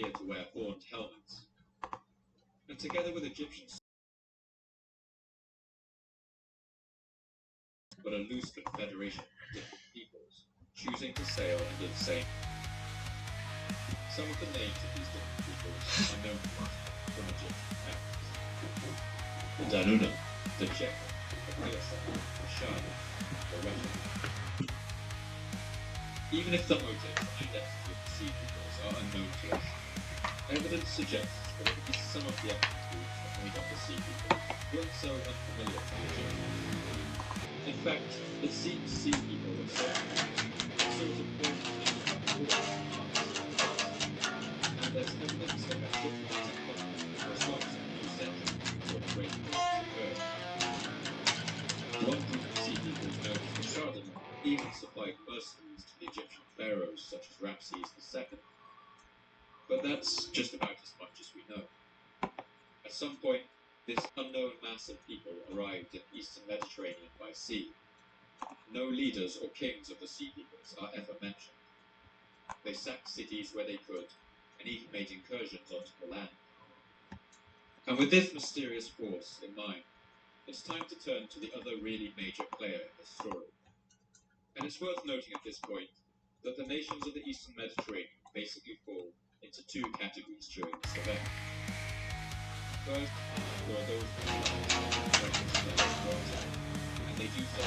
appeared to wear horned helmets. And together with Egyptians, but a loose confederation of different peoples, choosing to sail under the same. Some of the names of these different peoples are known to us from Egyptian texts. The Danuna, the Jekka, the Pilasa, the Shadi, the Russian. Even if the motives and identity of the sea peoples are unknown to us, evidence suggests that at least some of the ethnic groups that made up the sea people weren't so unfamiliar to the Egyptians. In fact, it seems sea people were sort of important in the and there's evidence that a diplomatic conflict was not a new century until the Great Wars occurred. One group of sea people known as the Shadi even supplied mercenaries to the Egyptian pharaohs such as Ramses II. But that's just about as much as we know. At some point, this unknown mass of people arrived in the Eastern Mediterranean by sea. No leaders or kings of the sea peoples are ever mentioned. They sacked cities where they could, and even made incursions onto the land. And with this mysterious force in mind, it's time to turn to the other really major player in this story. And it's worth noting at this point that the nations of the Eastern Mediterranean basically fall into two categories during this event. First, there are those who and they do so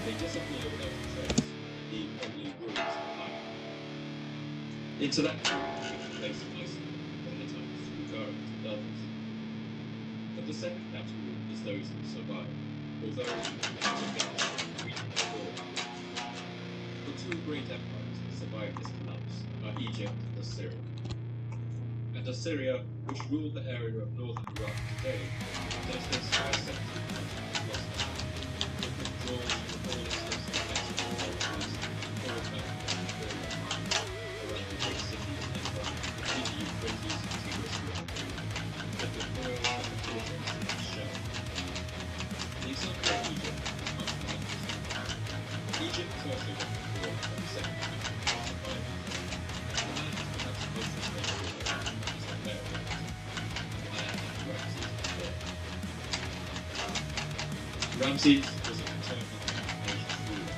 they disappear without a trace, leave only ruins behind. Into that group takes place in Iceland, and at times Bulgaria and others. But the second category is those who survive, although the two great empires that survived this collapse are Egypt and Assyria. And Assyria, which ruled the area of northern Iraq today, does this by century with withdrawals from the borders of Mexico around the big cities and between the Euphrates and Tigris River, but the oil and the fortress and the shell. The example of Egypt is not the Egypt is also got the war from the second survivors. The man is perhaps most responsible is the pharaoh, the man named Ramses III. Ramses was a determined nation's ruler.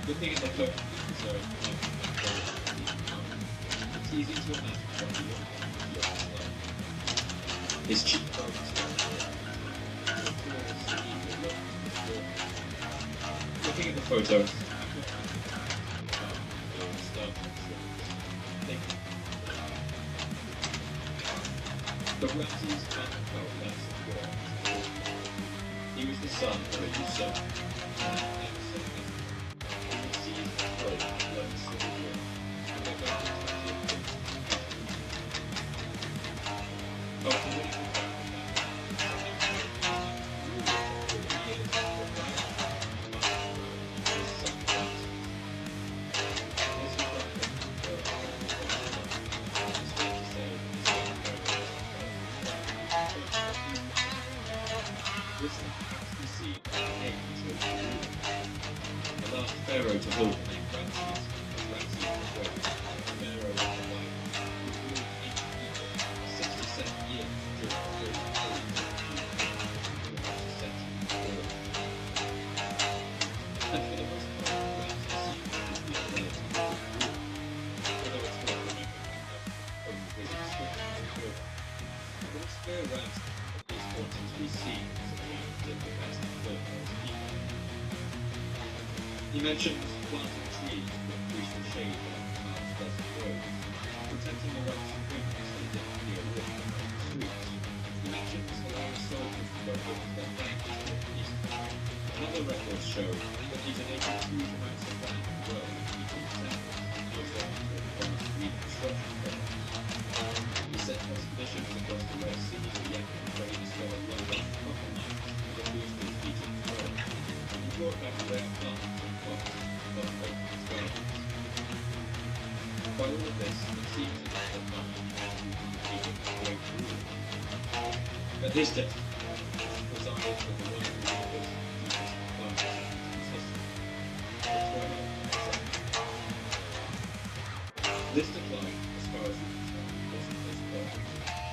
Looking at the perfectly preserved life of the power, it's easy to imagine what he looked like. His cheekbones looking at the photos, but Ramses felt less of war. He was the son of a usurper, and he seized the throne and led the civil war, and they got into after winning the battle, this can perhaps be seen as the name of the last pharaoh to hold the name Ramses was Ramses III, pharaoh of the Bible, who ruled ancient Egypt for 67 years during the Great Wars in the century before. And for the most part, Ramses seems to be a relatively good ruler, although it's worth remembering that only visits to the but it's clear Ramses is wanting to be seen as a kind of diplomatic Philippines people. He mentions planting trees to increase the shade along the town's desert roads, protecting the rights of women so they didn't be a walk on the streets. He mentions allowing soldiers to go over their land to the east. And other records show that he's enabled huge amounts of land in the world to be protected, most often for advanced reconstruction projects. He sent expeditions across the Red Sea to Yemen where he discovered low-level copper mines and the boosted Egypt trade. He brought back rare plants and crops and cultivated his gardens. By all of this, it seems as if the money Egypt's great ruler. At his death, he presided over one of the longest and deepest plants in his history, the toilet of This decline, as far as we can tell, wasn't his fault.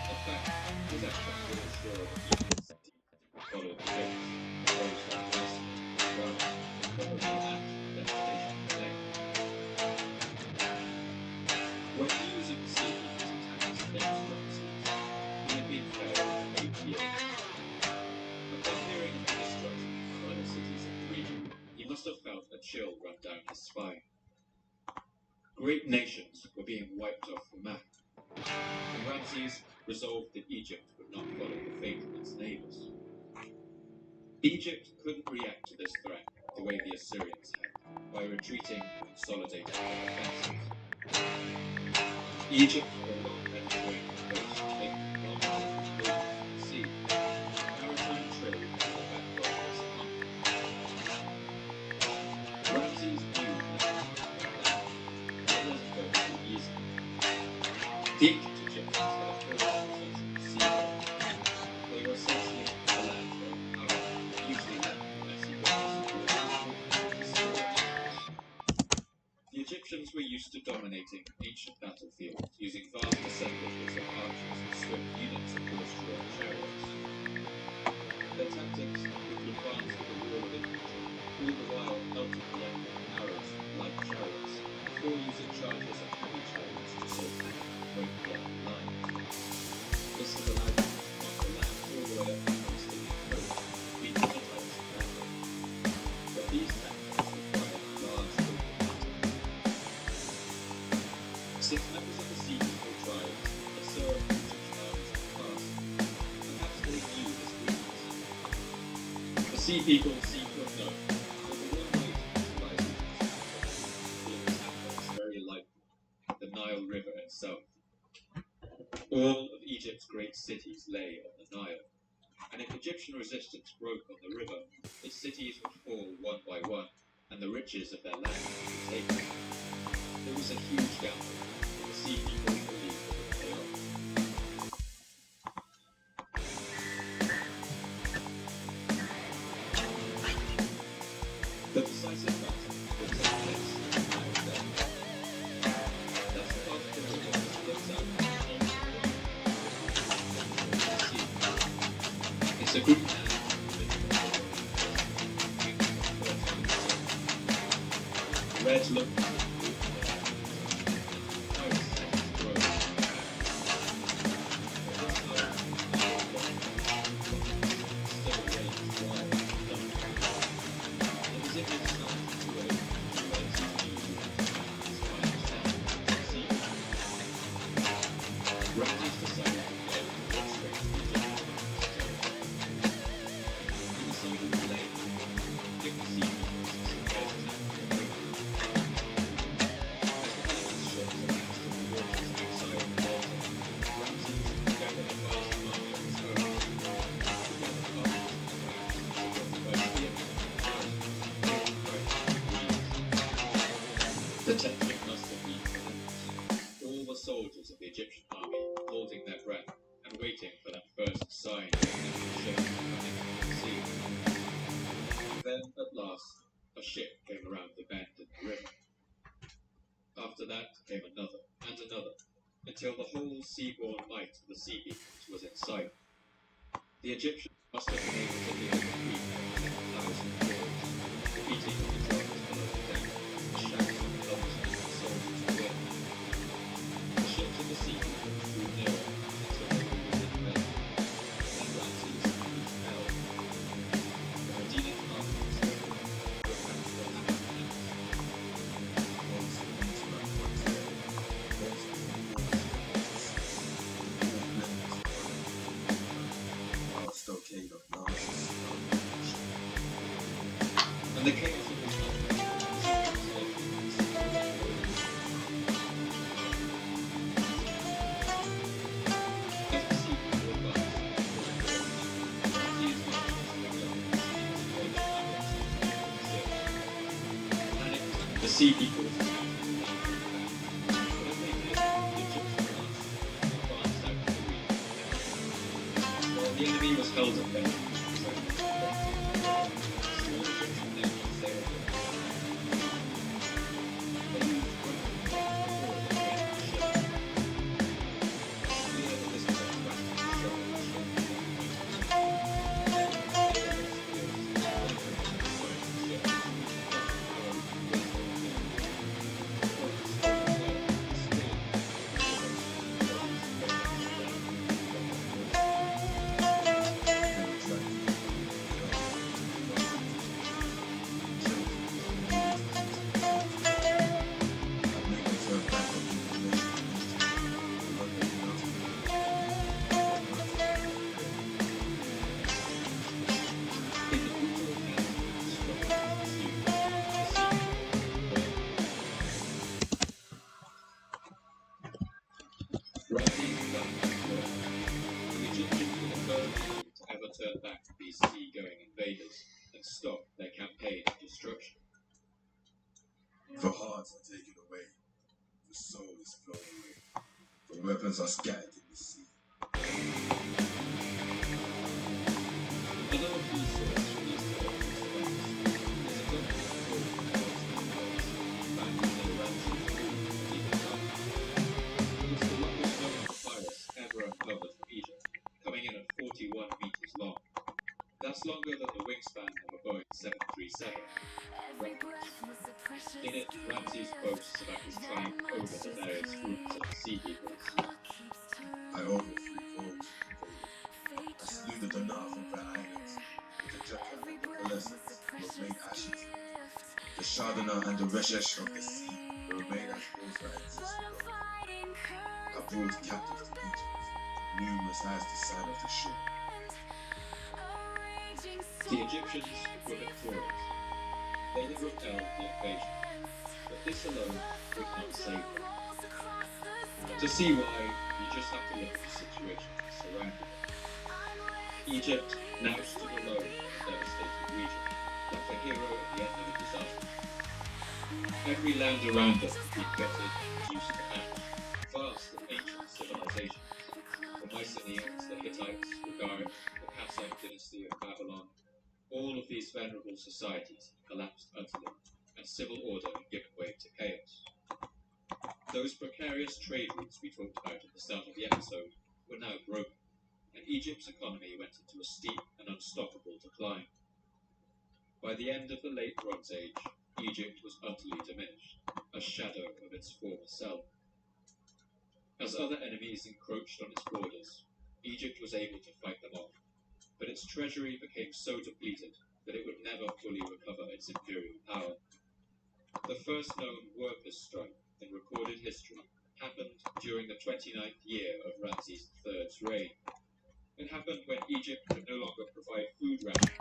In fact, his actions would ensure that Egypt's cities followed the fates of those like Tyson and Rome, probably at devastation today. When news of the sea people's attacks against Ramses, he had been pharaoh for 8 years. Upon hearing of the destruction of other cities of the region, he must have felt a chill run down his spine. Great nations were being wiped off the map, and Ramses resolved that Egypt would not follow the fate of its neighbors. Egypt couldn't react to this threat the way the Assyrians had, by retreating and consolidating their defenses. Egypt had a long Mediterranean coast, making kilometers of the sea. Maritime trade was the backbone of its economy. Ramses knew that it wasn't going to be easy. The ancient Egyptians had a full concept of sea roads. They were essentially a land road power, usually led by messy rivers and the Egyptians were used to dominating ancient battlefields using vast assemblages of archers and swift units of horse-drawn chariots. Their tactics were to advance with a wall of infantry, all the while pelting the enemy with arrows from light chariots, before using charges of heavy chariots to so break the enemy lines. This has allowed them to conquer land all the way up the Palestinian coast, beat the Hittites in battle. But these tactics required large local battles. Since members of the sea people tribes had served Egyptian armies in the past, perhaps they knew this weakness. The sea people seem to have known that the one way to neutralize Egypt's attack was very likely the Nile River itself. All of Egypt's great cities lay on the Nile, and if Egyptian resistance broke on the river, its cities would fall one by one, and the riches of their land would be taken. It was a huge gamble, but the sea people believed it would pay off. The decisive battle would take place in the Nile Delta. That's the part of the river that splits out into the sea. It's a good land. Red look. The tension must have been tremendous. All the soldiers of the Egyptian army holding their breath and waiting for that first sign of the ship coming from the sea. Then, at last, a ship came around the bend in the river. After that came another and another, until the whole seaborne might of the sea beacons was in sight. The Egyptians must have been able to hear the creak of 10,000 doors, the beating of the drums below the deck, the shouts of the helmsmen and soldiers within. The ships of the sea beacons drew nearer until they were within range. Then Ramses and he fell. The Medinan armies were back to their happy camps. Stockade of large And the chaos of this the sea people the enemy was held at bay. Ramses' plan worked. The Egyptians were the first people to ever turn back these sea-going invaders and stop their campaign of destruction. The hearts are taken away, the soul is flown away, the weapons are scattered in the sea. Another of these stories from these terrorist events is a document called back in the Ramses rule of Egypt. It was the longest known papyrus ever uncovered from Egypt, coming in at 41 meters long. That's longer than the wingspan of a Boeing 737. In it, Ramses boasts about his triumph over the various groups of the sea peoples. I overthrew foes invaded. I slew the Danaf of their islands, the Jackal and the Pelasgians were made ashes. The Shadana and the Reshesh of the sea were made as those that exist no more. I brought captives to Egypt, numerous as the sand of the shore. The Egyptians were victorious. They had repelled the invasion, but this alone would not save them. To see why, you just have to look at the situation surrounding them. Egypt now stood alone in a devastated region, like a hero at the end of a disaster. Every land around them had been gutted and reduced to ash, vast and ancient civilizations. The Mycenaeans, the Hittites, the Garg, the Kassite dynasty of Babylon, all of these venerable societies had collapsed utterly, and civil order had given way to chaos. Those precarious trade routes we talked about at the start of the episode were now broken, and Egypt's economy went into a steep and unstoppable decline. By the end of the late Bronze Age, Egypt was utterly diminished, a shadow of its former self. As other enemies encroached on its borders, Egypt was able to fight them off, but its treasury became so depleted that it would never fully recover its imperial power. The first known workers' strike in recorded history happened during the 29th year of Ramses III's reign. It happened when Egypt could no longer provide food rations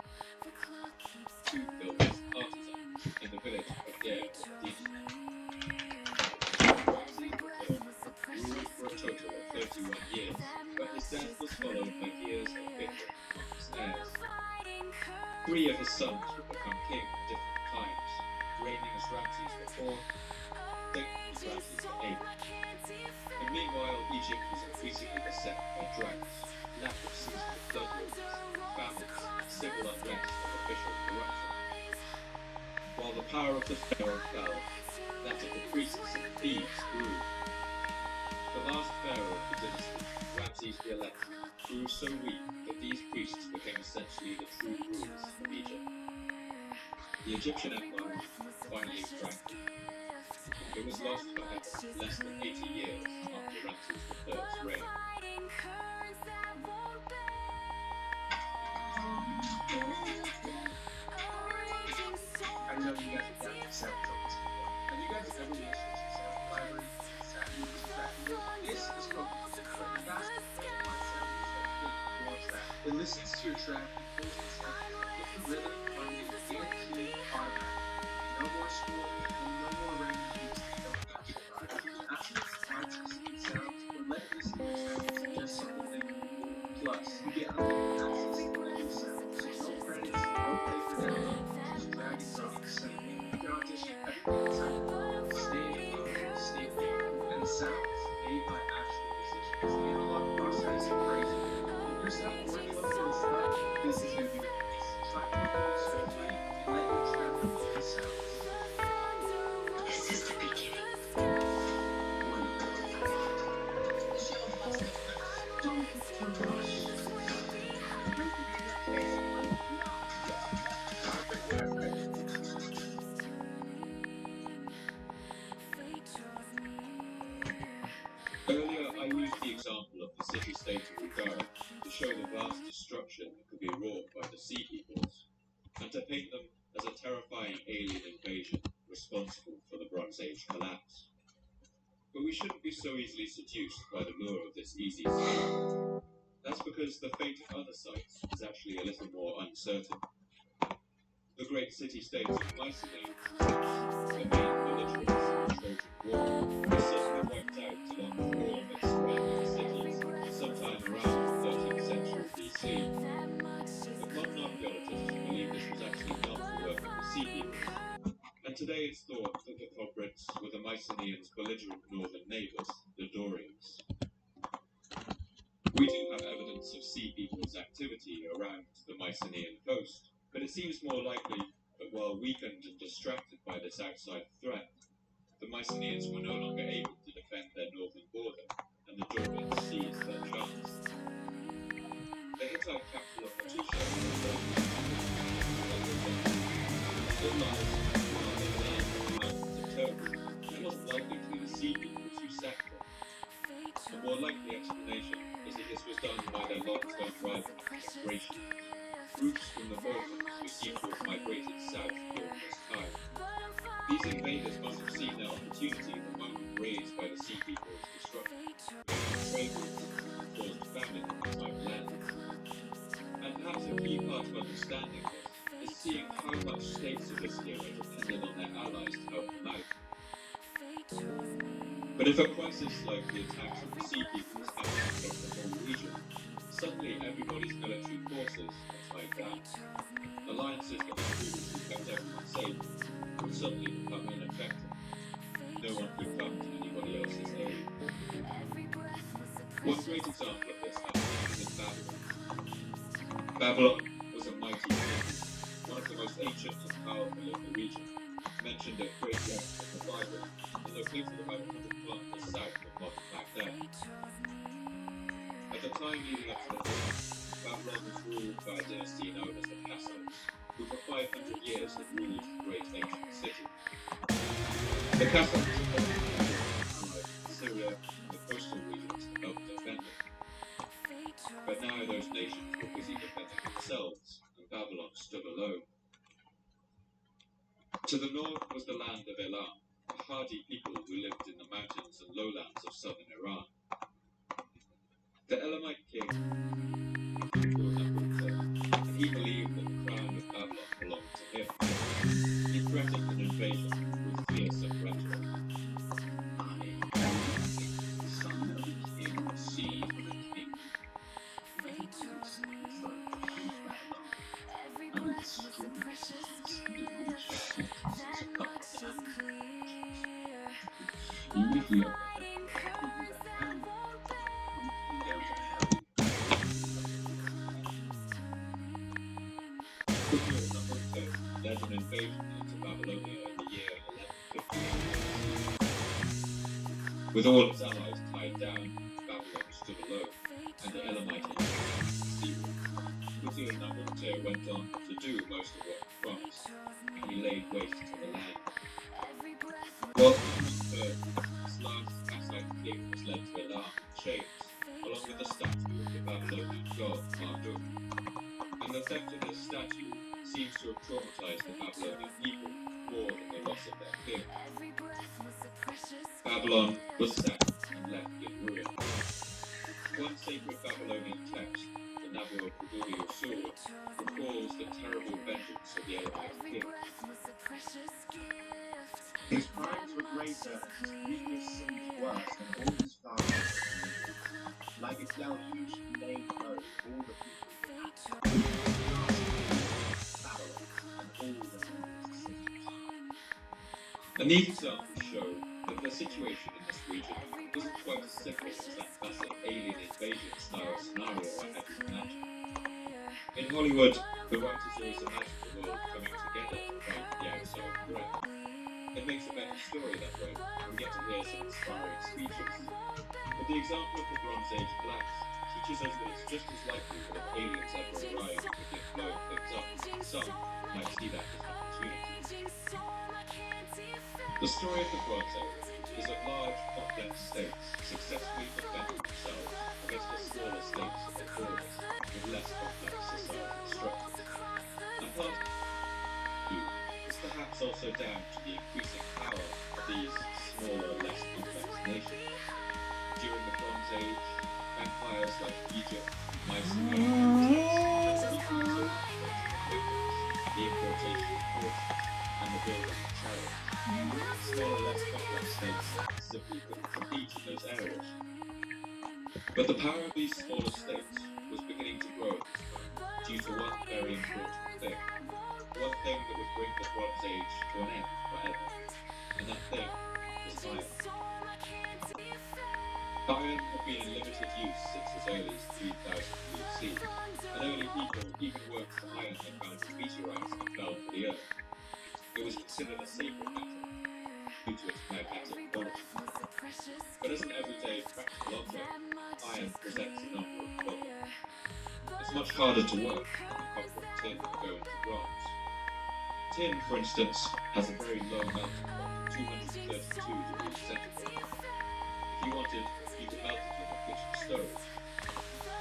to builders and artisans in the village of Deir el-Medina. Ramses III ruled for a total of 31 years, but his death was followed by years of bickering among his heirs. 3 of his sons would become king at different times, reigning as Ramses IV, then as Ramses VIII. And meanwhile, Egypt was increasingly beset by droughts, lack of seasonal flood waters, famines, civil unrest, and official corruption. While the power of the pharaoh fell, that of the priests and thieves grew. The last pharaoh of the dynasty, Ramses XI, grew so weak that these priests became essentially the true rulers of Egypt. The Egyptian empire finally cracked. It was lost, however, less than 80 years after Ramses III's reign. I know you guys have got yourself talking to me. Have you guys ever listened to sound library? This is focused on the gospel it listens to your track and pulls the sound. Get the rhythm, harmony, guaranteed automatic. No more school and no more random beats that don't actually rhyme. Access artistic sounds or let it listen to your sounds is just something that you do. Plus, you get unlimited access to random sounds, so no credits, no pay for download, just drag and drop. So you can audition everything inside your phone, stay and the sounds made by actual musicians. The analog process is crazy. If your sound works well for this stuff, this is gonna be the place. Try to make it so free and let you travel with the sounds. This is the beginning. Don't rush. Earlier, I used the example of the city-state of Uganda to show the vast destruction that could be wrought by the sea peoples, and to paint them as a terrifying alien invasion responsible for the Bronze Age collapse. But we shouldn't be so easily seduced by the lure of this easy site. That's because the fate of other sites is actually a little more uncertain. The great city-states of Mycenae, the main military of the Trojan War, was certainly wiped out along with all of its surroundings. Mycenaeans' belligerent northern neighbours, the Dorians. We do have evidence of sea people's activity around the Mycenaean coast, but it seems more likely that while weakened and distracted by this outside threat, the Mycenaeans were no longer able to defend their northern border, and the Dorians seized their chance. The Hittite capital of Hattusha still lies on the land of the mountains of Turkey. It wasn't likely to be the sea peoples who sacked them. A more likely explanation is that this was done by their long-term rivals, the Thracians, groups from the Balkans who seem to have migrated south during this time. These invaders must have seen their opportunity the moment raised by the sea peoples disrupted trade routes and caused famine in the time lands. And perhaps a key part of understanding this is seeing how much states of this era depended on their allies to help them out. But if a crisis like the attacks of the sea peoples happens across the whole region, suddenly everybody's military forces are tied down. Alliances that had previously kept everyone safe would suddenly become ineffective. No one could come to anybody else's aid. One great example of this happened is in Babylon. Babylon was a mighty city, one of the most ancient and powerful in the region, mentioned at great length in the Bible, and located about 100 kilometers south of modern Baghdad. At the time leading up to the war, Babylon was ruled by a dynasty known as the Kassanites, who for 500 years had ruled the great ancient city. The Kassanites allied Syria and the coastal regions to help defend it. But now those nations were busy defending themselves, and Babylon stood alone. To the north was the land of Elam, a hardy people who lived in the mountains and lowlands of southern Iran. The Elamite king was and he believed that the crown of Babylon belonged to him. He threatened an invasion with fearsome rhetoric. I am the son of the king, seed of the king. Ready to receive the throne of King Babylon. I will destroy the cities and demolish the fortresses of Baghdad. Immediately over led an invasion into Babylonia in the year 1158. With all its allies tied down, Babylon stood alone, and the Elamite Nabucco went on to do most of what he promised, and he laid waste to the land. What occurred, this last Kassite king was led to Elam in chains, along with the statue of the Babylonian god Marduk. And the theft of this statue seems to have traumatized the Babylonian people more than the loss of their king. Babylon was sacked and left in ruin. One sacred Babylonian text, the Nabu-Kuduri sword, recalls the terrible vengeance of the Elamite king. his crimes were greater and his previous sins worse than all his fathers. Like a deluge, he laid low all the people And these examples show that the situation in this region isn't quite as simple as that classic alien invasion style scenario I had you imagine. In Hollywood, the writers always imagine the world coming together to fight the outside threat. It makes a better story that way, and we get to hear some inspiring speeches. But the example of the Bronze Age blacks teaches us that it's just as likely that if aliens ever arrive and begin blowing things up, some might see that as an opportunity. The story of the Bronze Age is of large, complex states successfully defending themselves against the smaller states of the borders with less complex societal structures. And part is perhaps also down to the increasing power of these smaller, less complex nations. During the Bronze Age, empires like Egypt, Mycenae, the importation of horses, and the building of chariots. Smaller, less complex states simply couldn't compete in those areas. But the power of these smaller states was beginning to grow at this time due to one very important thing. One thing that would bring the Bronze Age to an end forever. And that thing was iron. Iron had been in limited use since as early as 3000 BC, and early people even worked for iron they found in meteorites that fell to the earth. It was considered a sacred metal due to its magnetic quality. But as an everyday practical object, iron presents a number of problems. It's much harder to work than the copper and tin that go into bronze. Tin, for instance, has a very low melting point, 232 degrees centigrade. If you wanted, you could melt it on a kitchen stove.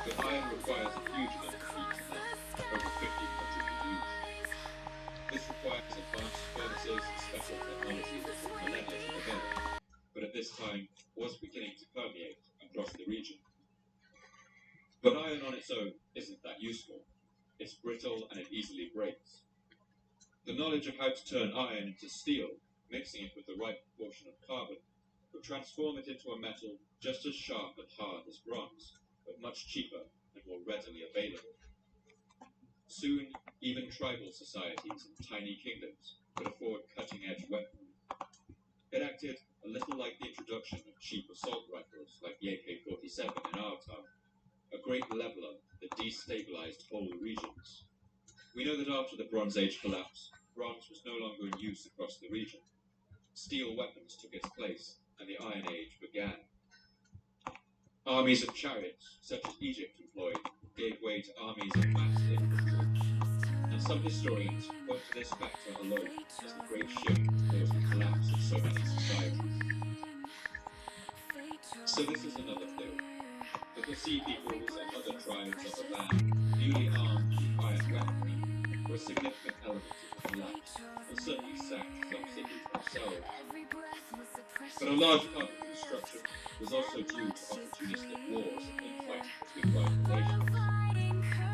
But iron requires a huge amount of heat to melt, over 1500 degrees. This requires advanced furnaces and special technology that took millennia to develop, but at this time was beginning to permeate across the region. But iron on its own isn't that useful. It's brittle and it easily breaks. The knowledge of how to turn iron into steel, mixing it with the right proportion of carbon, would transform it into a metal just as sharp and hard as bronze, but much cheaper and more readily available. Soon, even tribal societies and tiny kingdoms could afford cutting-edge weaponry. It acted a little like the introduction of cheap assault rifles like the AK-47 in our time, a great leveler that destabilized whole regions. We know that after the Bronze Age collapse, bronze was no longer in use across the region. Steel weapons took its place, and the Iron Age began. Armies of chariots, such as Egypt employed, gave way to armies of massed infantry. And some historians point to this factor alone as the great shift that caused the collapse of so many societies. So this is another theory, that the Sea Peoples and other tribes of the land, newly armed with iron weaponry, were a significant element of the collapse, and certainly sacked some cities themselves. But a large part of the destruction was also due to opportunistic wars and infighting between rival nations.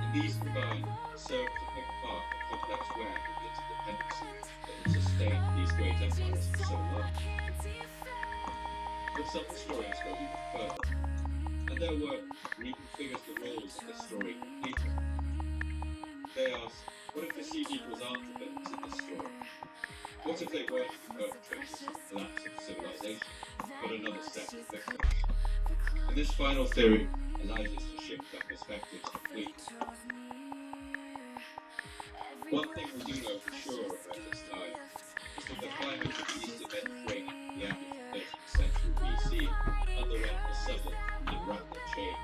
And these combined served to pick apart the complex web of interdependency that had sustained these great empires for so long. But some historians go even further, and their work reconfigures the roles of this story completely. They ask, what if the Sea Peoples aren't the villains in this story? What if they weren't the perpetrators of the collapse of civilization, but another set of victims? And this final theory allows us to shift our perspectives completely. One thing we do know for sure about this time is that the climate of the Eastern Mediterranean at the end of the 13th century BC underwent a sudden and rapid change.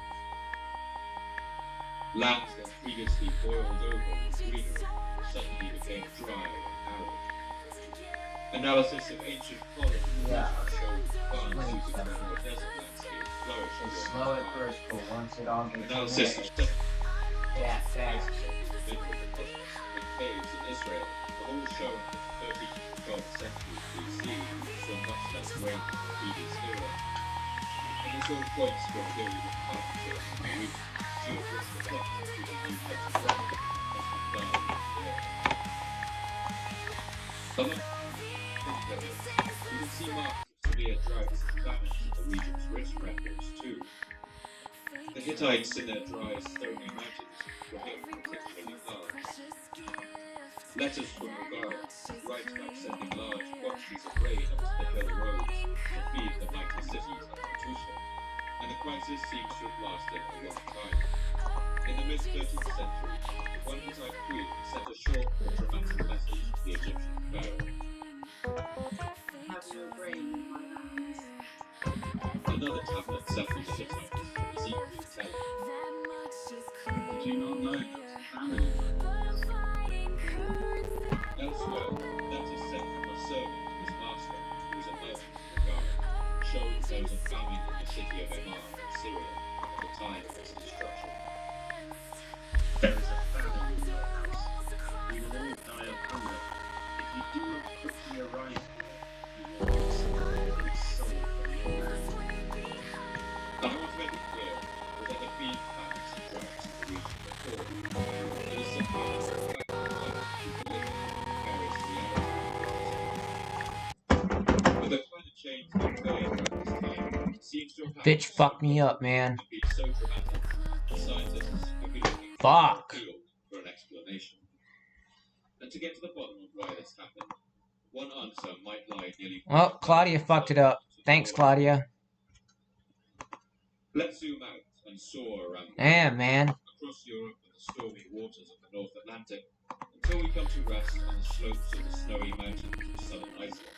Lands that previously boiled over with greenery suddenly became dry and arid. Analysis of ancient colonies showed farms suited for more desert landscapes flourished. It's slow at first, but once it all gets Analysis of fast. caves in Israel have all shown that the 13th and 12th centuries BC saw much less rain than the previous era. And this all points to a period of partnership and weak geographical connections with the new types of weather as we die in the air. We can see marks of severe droughts and famines in the region's rich records too. The Hittites in their dry, stony mountains were hit particularly hard. Letters from Megara write about sending large quantities of rain up to the hill roads to feed the mighty cities of Hattusha, and the crisis seems to have lasted a long time. In the mid-13th century, one Hittite queen sent a short but dramatic message to the Egyptian pharaoh. Have no brain in my hands. Another tablet sent from the Hittites is equally telling. Did you not know there was a famine in my house? Elsewhere, letters sent from a servant to his master, who was a merchant in the garden, showed there was a famine in the city of Emar in Syria at the time of its destruction. There is a famine in your house. We will all die of hunger. If you do not quickly arrive here, you will be severely sold from your land. I want to make it clear that there have been famines and droughts in the region before. It is simply a fact of life people live in various realities. But the climate change that occurred around this time seems to have happened Bitch fucked me up, man. and been so dramatic that scientists have been looking Fuck. field for an explanation. And to get to the bottom of why this happened, One answer might lie nearly. Oh, Claudia fucked it up. Thanks, Claudia. Let's zoom out and soar around Damn, man. across Europe and the stormy waters of the North Atlantic until we come to rest on the slopes of the snowy mountains of southern Iceland.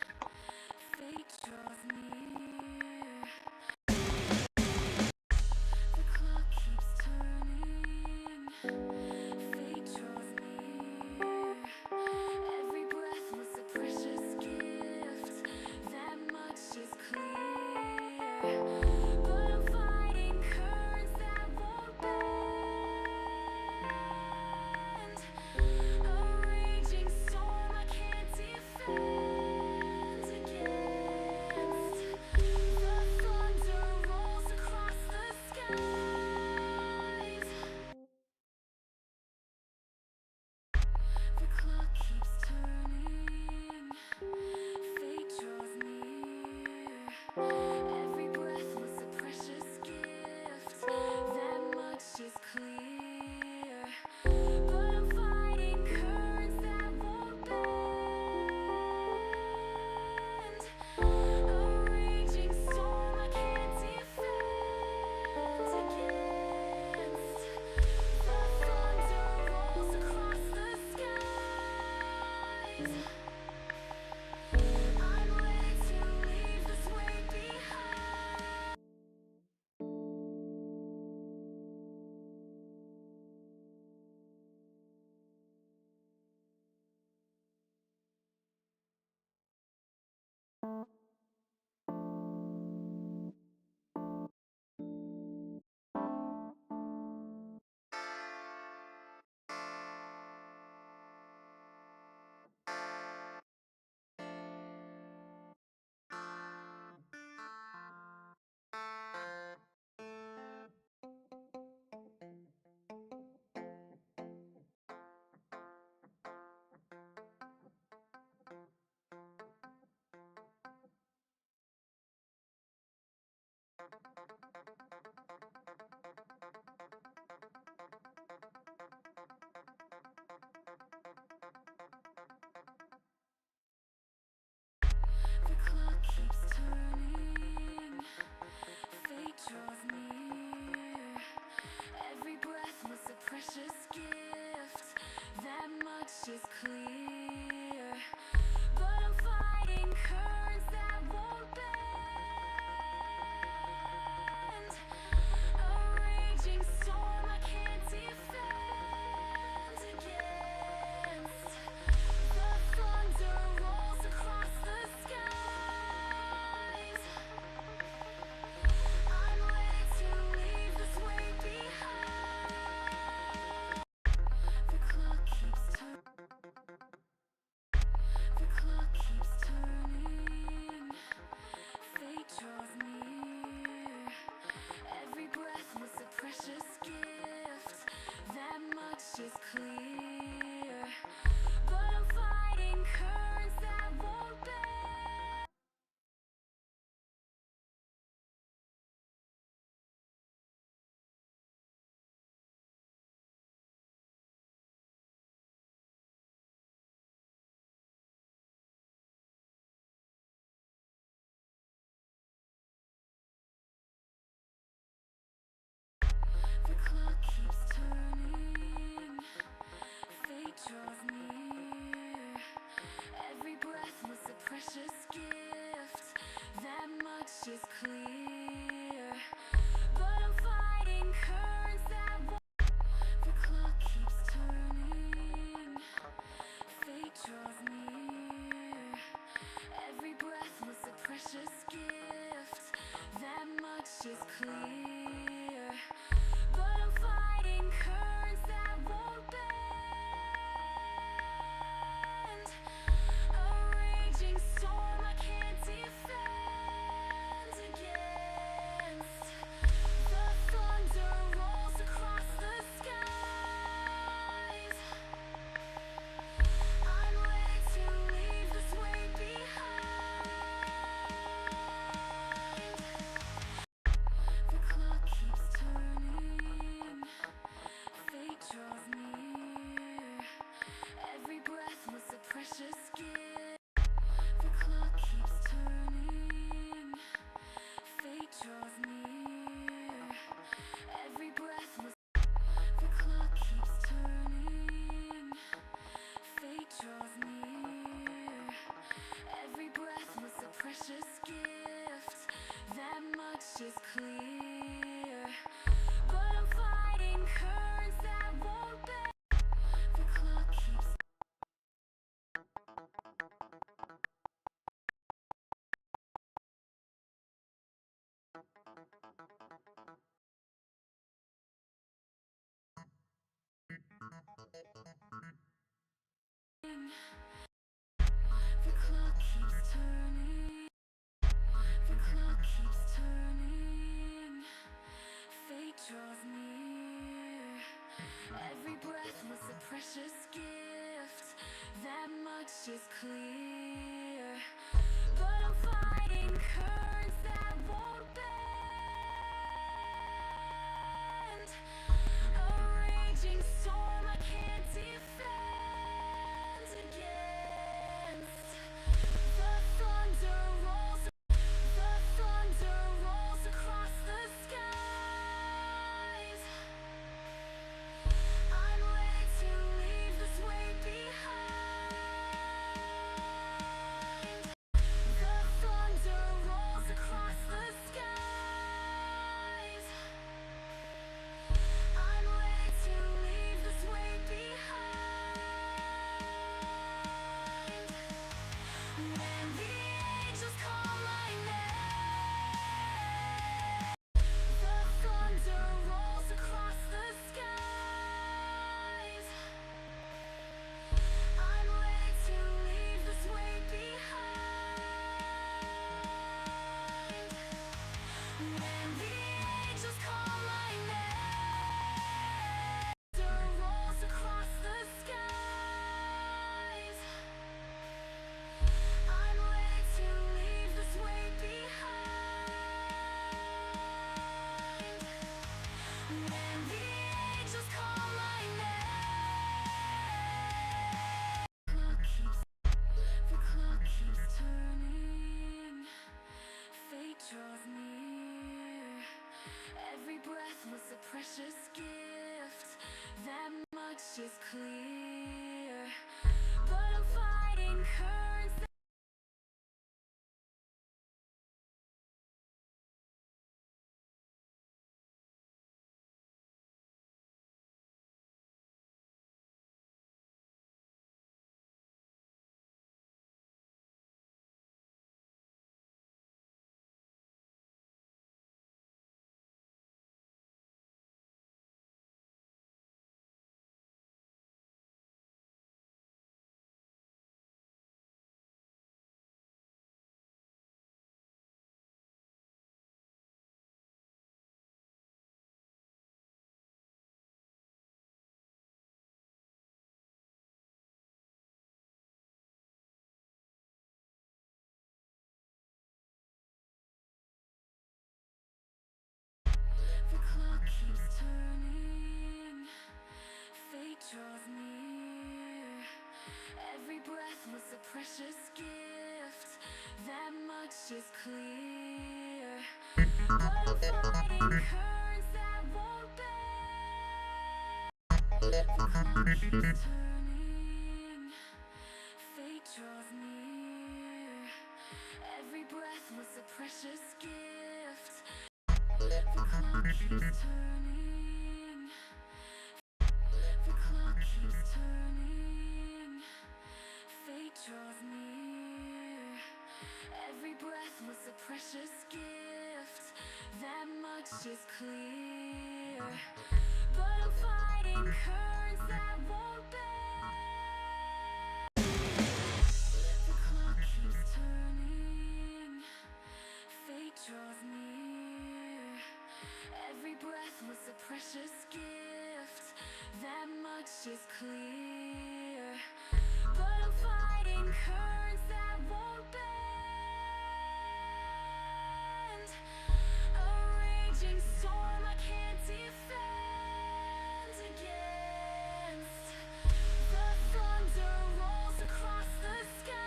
draws near. Every breath was. The clock keeps turning. Fate draws near. Every breath was a precious gift. That much is clear. But I'm fighting currents that won't bend. The clock keeps. The clock keeps turning. The clock keeps turning. Fate draws near. Every breath was a precious gift. That much is clear. But I'm fighting currents that won't bend. A raging storm I can't defend against. The thunder rolls. The thunder rolls across the skies. I'm ready to leave this weight behind. The thunder rolls across the skies. I'm ready to leave this weight behind. When the angels call my name, the thunder rolls across the skies. I'm ready to leave this weight behind. When the angels call my name, the rolls across the skies. I'm ready to leave this weight behind. When the angels call my name. The clock keeps turning. Fate draws near. Every breath was a precious gift. That much is clear. But I'm fighting currents. The clock keeps turning. Fate draws near. Every breath was a precious gift. That much is clear. But I'm fighting currents that won't bend. The clock keeps turning. Fate draws near. Every breath was a precious gift. The clock keeps turning. The clock keeps turning. Fate draws near. Every breath was a precious gift. That much is clear. But I'm fighting currents that won't bend. The clock keeps turning. Fate draws near. Every breath was a precious gift. That much is clear. But I'm fighting currents that won't bend. A raging storm I can't defend against. The thunder rolls across the skies.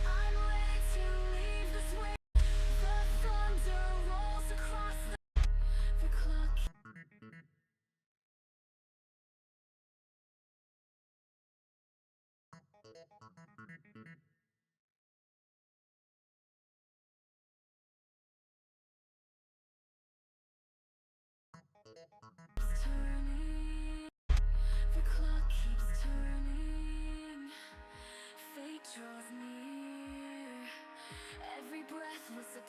I'm ready to leave.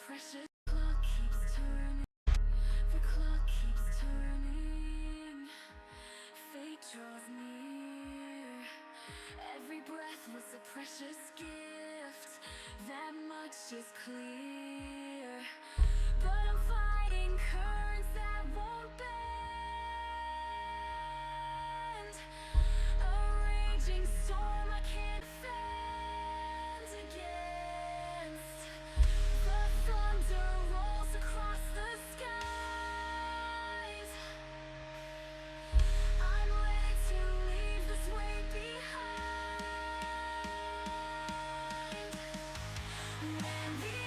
precious. Clock keeps turning. The clock keeps turning. Fate draws near. Every breath was a precious gift. That much is clear. But I'm fighting currents that won't bend. A raging storm I can't fend against. The thunder rolls across the skies. I'm ready to leave this weight behind. When the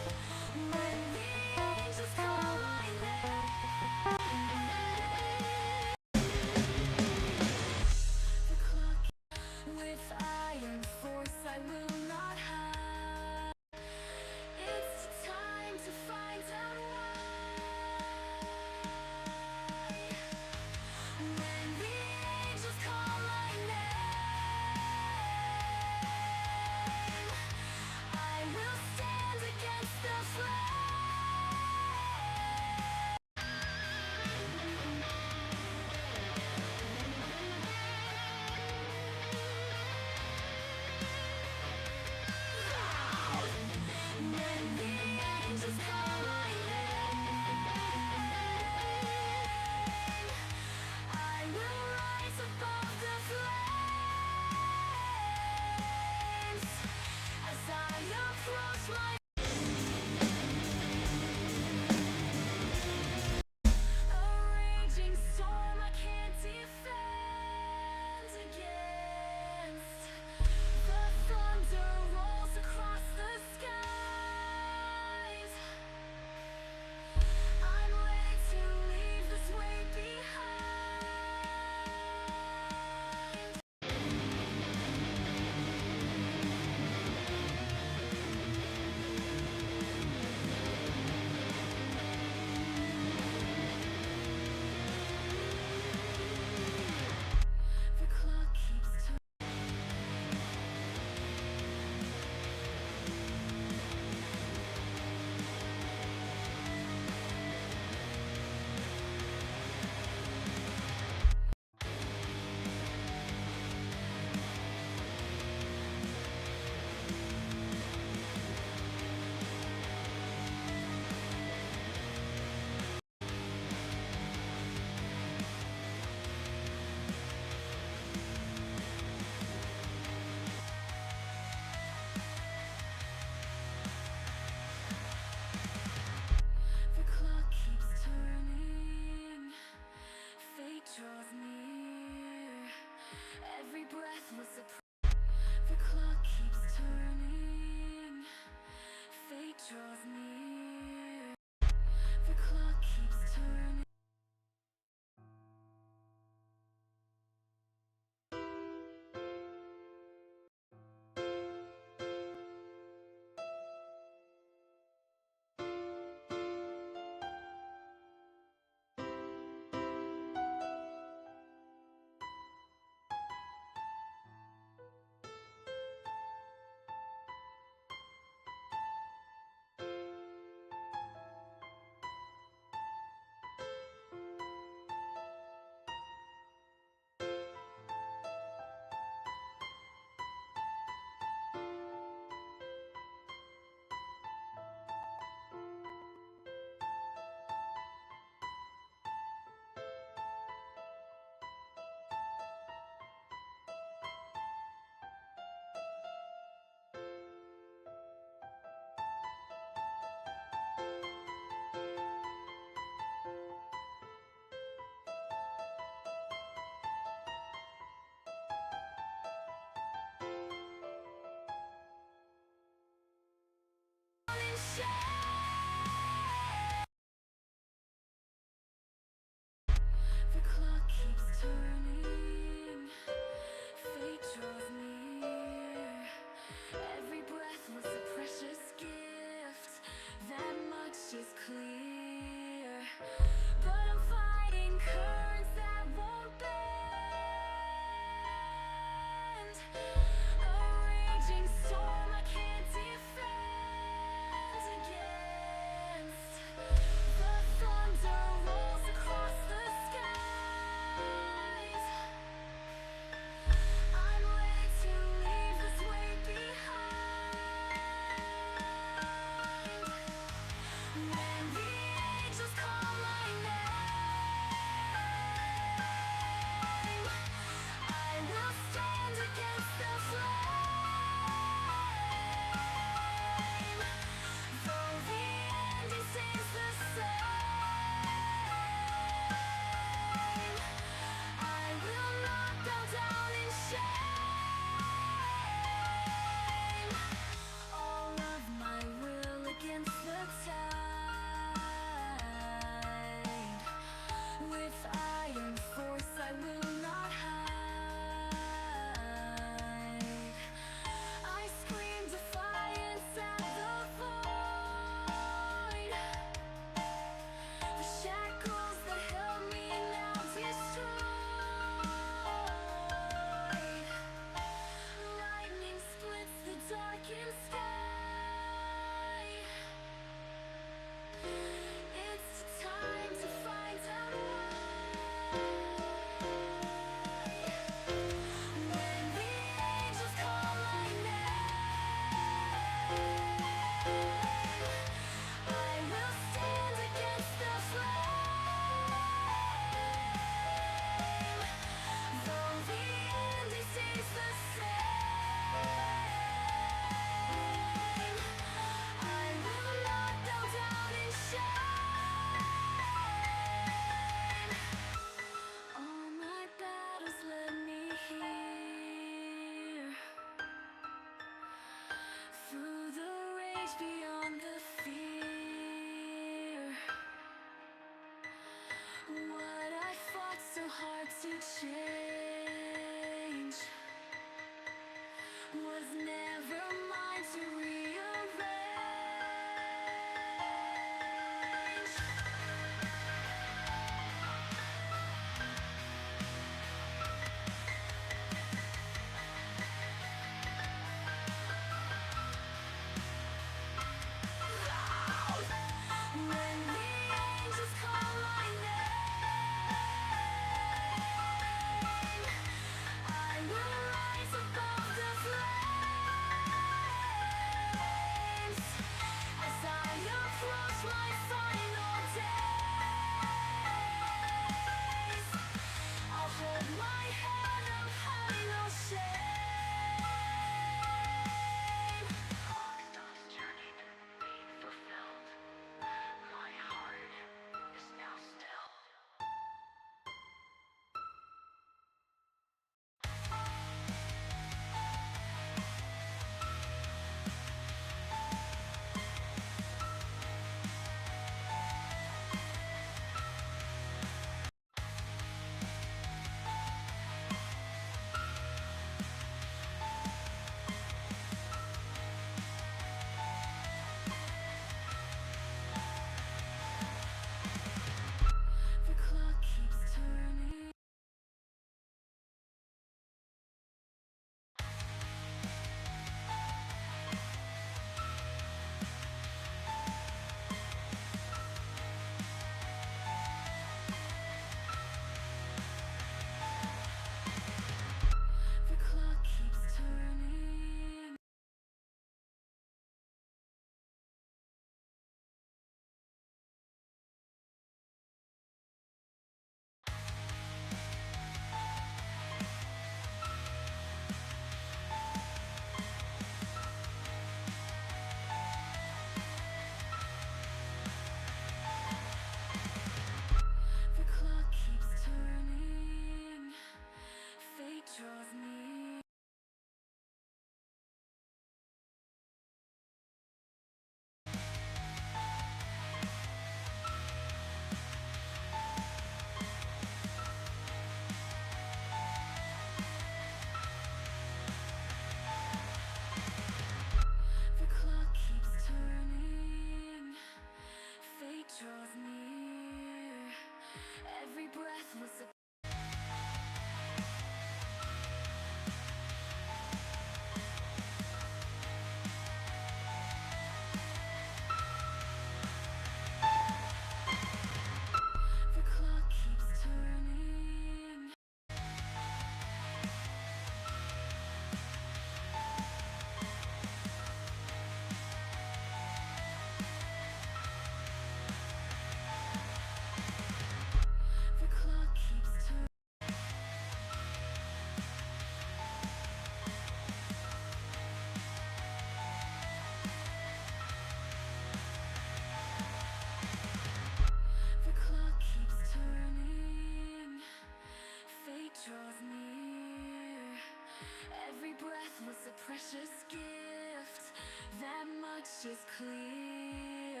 precious gift. That much is clear.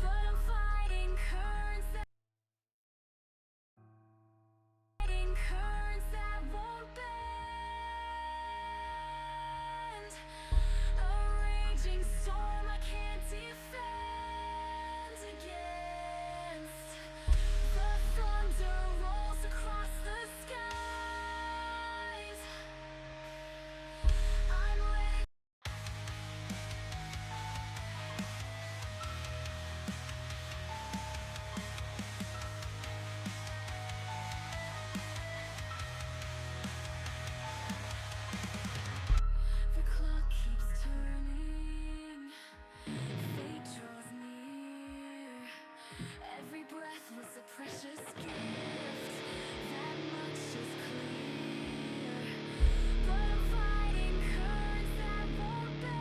But I'm fighting currents that won't bend. A raging storm I can't defend against. The thunder rolls across the skies. I'm ready. The clock keeps turning, fate draws near. Every breath was a precious gift, that much is clear. But I'm fighting currents that won't bend.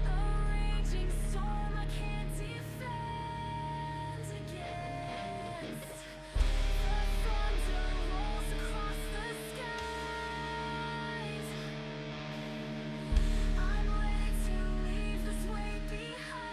A raging storm I can't defend against. The thunder rolls across the skies. I'm ready to leave this weight behind.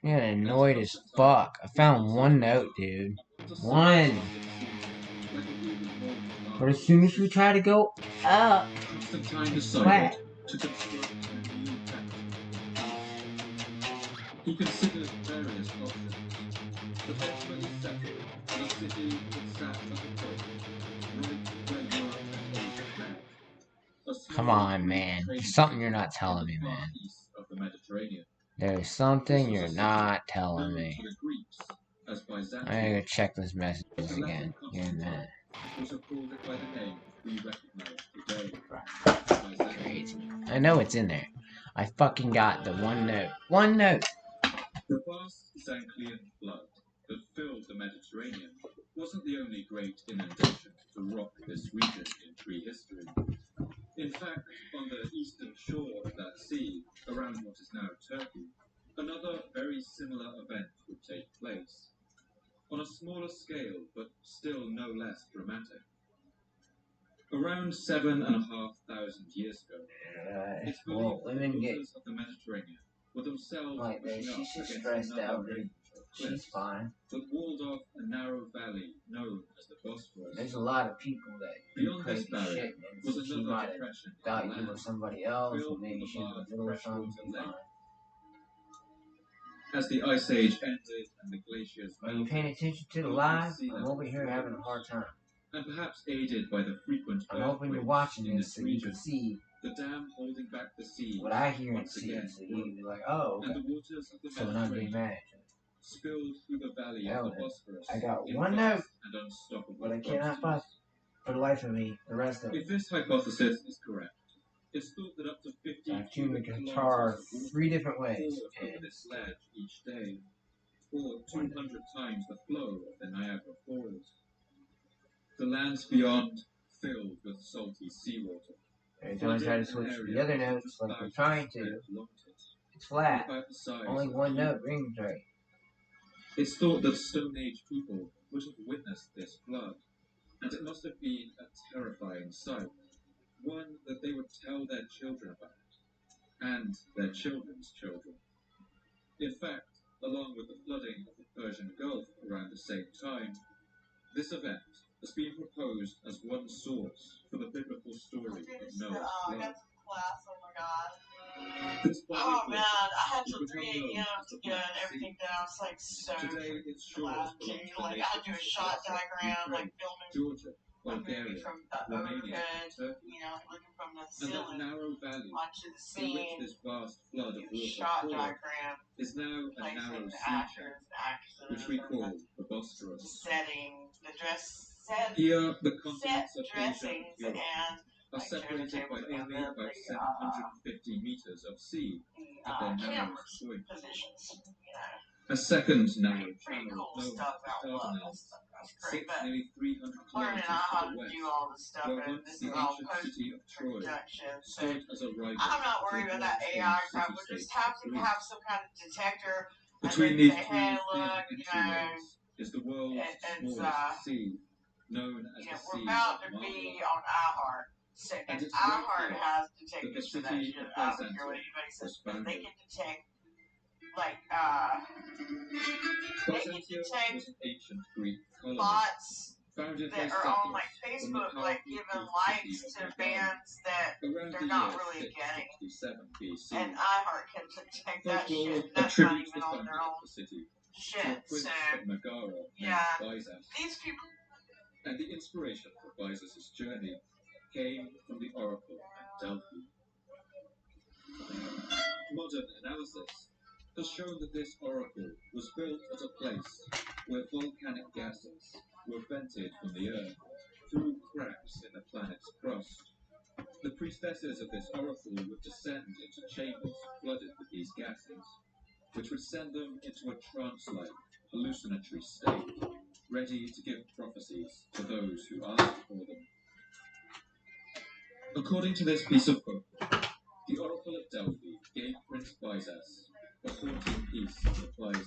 Yeah, annoyed as fuck. I found one note, dude. One. But as soon as we try to go up, Constantine it's decided flat. to construct a new capital. He considered various options, but ultimately settled on a city that sat at the coast, right where Europe had always met. A small Come on, Greek man. trading There's something you're city not telling in me, the far man. east of the Mediterranean. There's This something was you're a city not telling known me. to the Greeks as I gotta Byzantium. go check those messages The again. Latin Here in a Constantine minute. also called it by the name we recognize today, Byzantium. Crazy. I know it's in there. I fucking got the one note. One note! The vast Zanclean flood that filled the Mediterranean wasn't the only great inundation to rock this region in prehistory. In fact, on the eastern shore of that sea, around what is now Turkey, another very similar event would take place. On a smaller scale, but still no less dramatic. Around 7,500 years ago, it's believed that the waters of the Mediterranean were themselves Like that. pushing up She's just against stressed another out, range dude. of She's cliffs fine. that walled off a narrow valley known as the Bosphorus. There's a lot of people that do Beyond this crazy barrier shit, and was so she another might have depression in thought the you were land, somebody else, or filled maybe with she a was large a little freshwater something. lake. As the Ice Age ended and the glaciers Are you melted, paying attention to the local live? sea I'm level over here having a rose. hard time. And perhaps aided by the frequent I'm hoping you're earthquakes watching in this this so you region, can see the dam holding back the sea what I hear and once see. again So you broke, can be like, oh, and okay. the waters of the So we're not being Mediterranean mad. spilled through the valley Well, of the Bosphorus I got in one vast note, and unstoppable but I cannot quantities. find for the life of me the rest of it. If this hypothesis is correct, it's thought that up to 50 So I tune the cubic guitar kilometers of water 3 different ways. poured over this ledge each day, or 200 times the flow of the Niagara Falls. The lands beyond filled with salty seawater. Every time I try to switch to the other notes, like we're trying to, it's flat. Only one note rings right. It's thought that Stone Age people would have witnessed this flood, and it must have been a terrifying sight, one that they would tell their children about, and their children's children. In fact, along with the flooding of the Persian Gulf around the same time, this event has been proposed as one source for the biblical story of Noah's flood. Class, oh my god. This Oh man, I had would till become 3 known a.m. as to the get Black Sea. everything done. I was like so Today, its shores glad to. belong to the Like I had to do a nations shot of diagram, Ukraine, like filming Georgia, a movie Bulgaria, from the Romania, overhead, and Turkey, you know, looking from the and that ceiling narrow valley onto the through which scene, this vast flood of do a water shot poured diagram, is now a placing narrow the sea actors, channel, the actresses, which we and call the the Bosphorus. setting, the dress set, Here, the set continents of Asia and dressings, Europe and are like chairs and separated by tables, and only then about the 750 meters of sea the at their camera narrowest point. positions, you know. A second narrow Pretty channel cool known stuff. as I the love Dardanelles this stuff. That's great. sits But nearly 300 learning kilometers out to how the to west, do all this stuff, where and once this the is all ancient post city of Troy production. So stood as a rival I'm not to worried the about that bronze-age AI crap. We'll city-states just have of to Greece. have some kind of detector, and Between then these say, two hey, thin look, you know, entryways is the world's it's smallest sea, known as you know, the we're Sea about of to be Marmara. on iHeart. So, And and it's right iHeart here has that the detectors for that city shit. of I don't care what Byzantium anybody says, was because they founded. can detect, like, they can Byzantium detect was an ancient Greek colony, bots founded by that are on like settlers from the Facebook, like powerful giving Greek city likes of to Megara bands that around they're the not year really getting. 667 BC. And iHeart can detect that Folklore shit. That's not attributes even the on founding their of own the city to a shit. prince So of Megara yeah, named Byzas. these people. And the inspiration for Byzas' journey came from the oracle at Delphi. Modern analysis has shown that this oracle was built at a place where volcanic gases were vented from the earth through cracks in the planet's crust. The priestesses of this oracle would descend into chambers flooded with these gases, which would send them into a trance-like, hallucinatory state, ready to give prophecies to those who asked for them. According to this piece of folklore, the oracle at Delphi gave Prince Byzas a haunting piece of advice.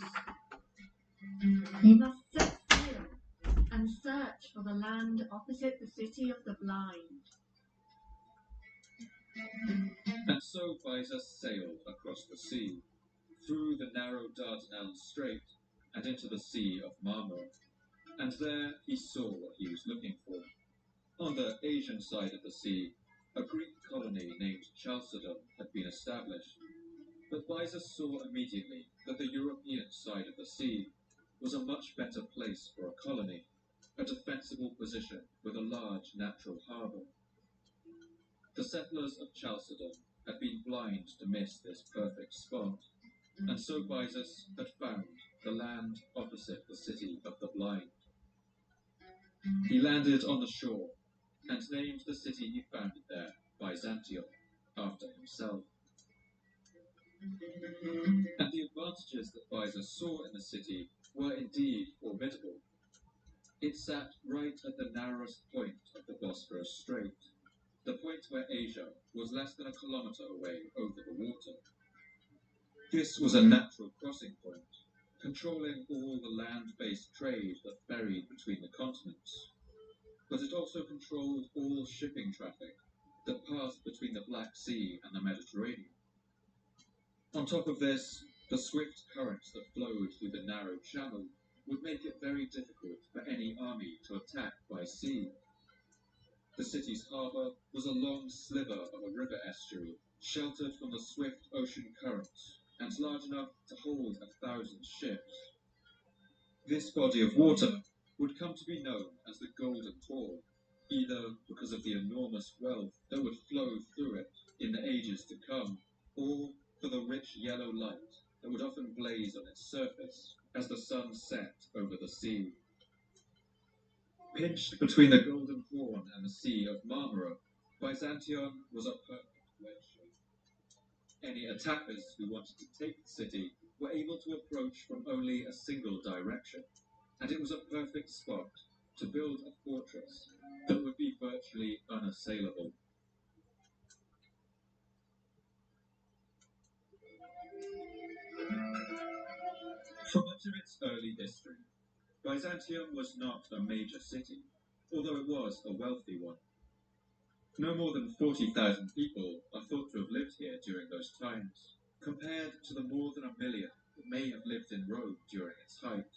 He must set sail and search for the land opposite the city of the blind. And so Byzas sailed across the sea, through the narrow Dardanelles Strait and into the Sea of Marmara. And there he saw what he was looking for. On the Asian side of the sea, a Greek colony named Chalcedon had been established. But Byzas saw immediately that the European side of the sea was a much better place for a colony, a defensible position with a large natural harbour. The settlers of Chalcedon had been blind to miss this perfect spot, and so Byzas had found the land opposite the city of the blind. He landed on the shore and named the city he founded there Byzantium, after himself. And the advantages that Byzas saw in the city were indeed formidable. It sat right at the narrowest point of the Bosphorus Strait, the point where Asia was less than a kilometre away over the water. This was a natural crossing point, controlling all the land-based trade that ferried between the continents. But it also controlled all shipping traffic that passed between the Black Sea and the Mediterranean. On top of this, the swift currents that flowed through the narrow channel would make it very difficult for any army to attack by sea. The city's harbour was a long sliver of a river estuary, sheltered from the swift ocean currents, and large enough to hold 1,000 ships. This body of water would come to be known as the Golden Horn, either because of the enormous wealth that would flow through it in the ages to come, or for the rich yellow light that would often blaze on its surface as the sun set over the sea. Pinched between the Golden Horn and the Sea of Marmara, Byzantium was a perfect wedge shape. Any attackers who wanted to take the city were able to approach from only a single direction, and it was a perfect spot to build a fortress that would be virtually unassailable. For much of its early history, Byzantium was not a major city, although it was a wealthy one. No more than 40,000 people are thought to have lived here during those times, compared to the more than 1 million that may have lived in Rome during its height.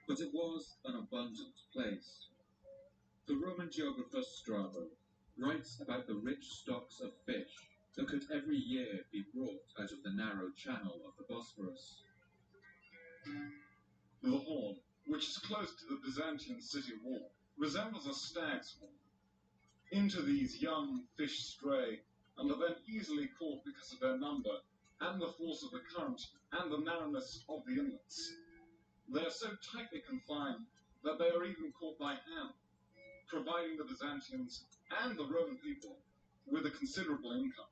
But it was an abundant place. The Roman geographer Strabo writes about the rich stocks of fish that could every year be brought out of the narrow channel of the Bosphorus. The horn, which is close to the Byzantine city wall, resembles a stag's horn. Into these young fish stray, and are then easily caught because of their number, and the force of the current, and the narrowness of the inlets. They are so tightly confined that they are even caught by hand, providing the Byzantines and the Roman people with a considerable income.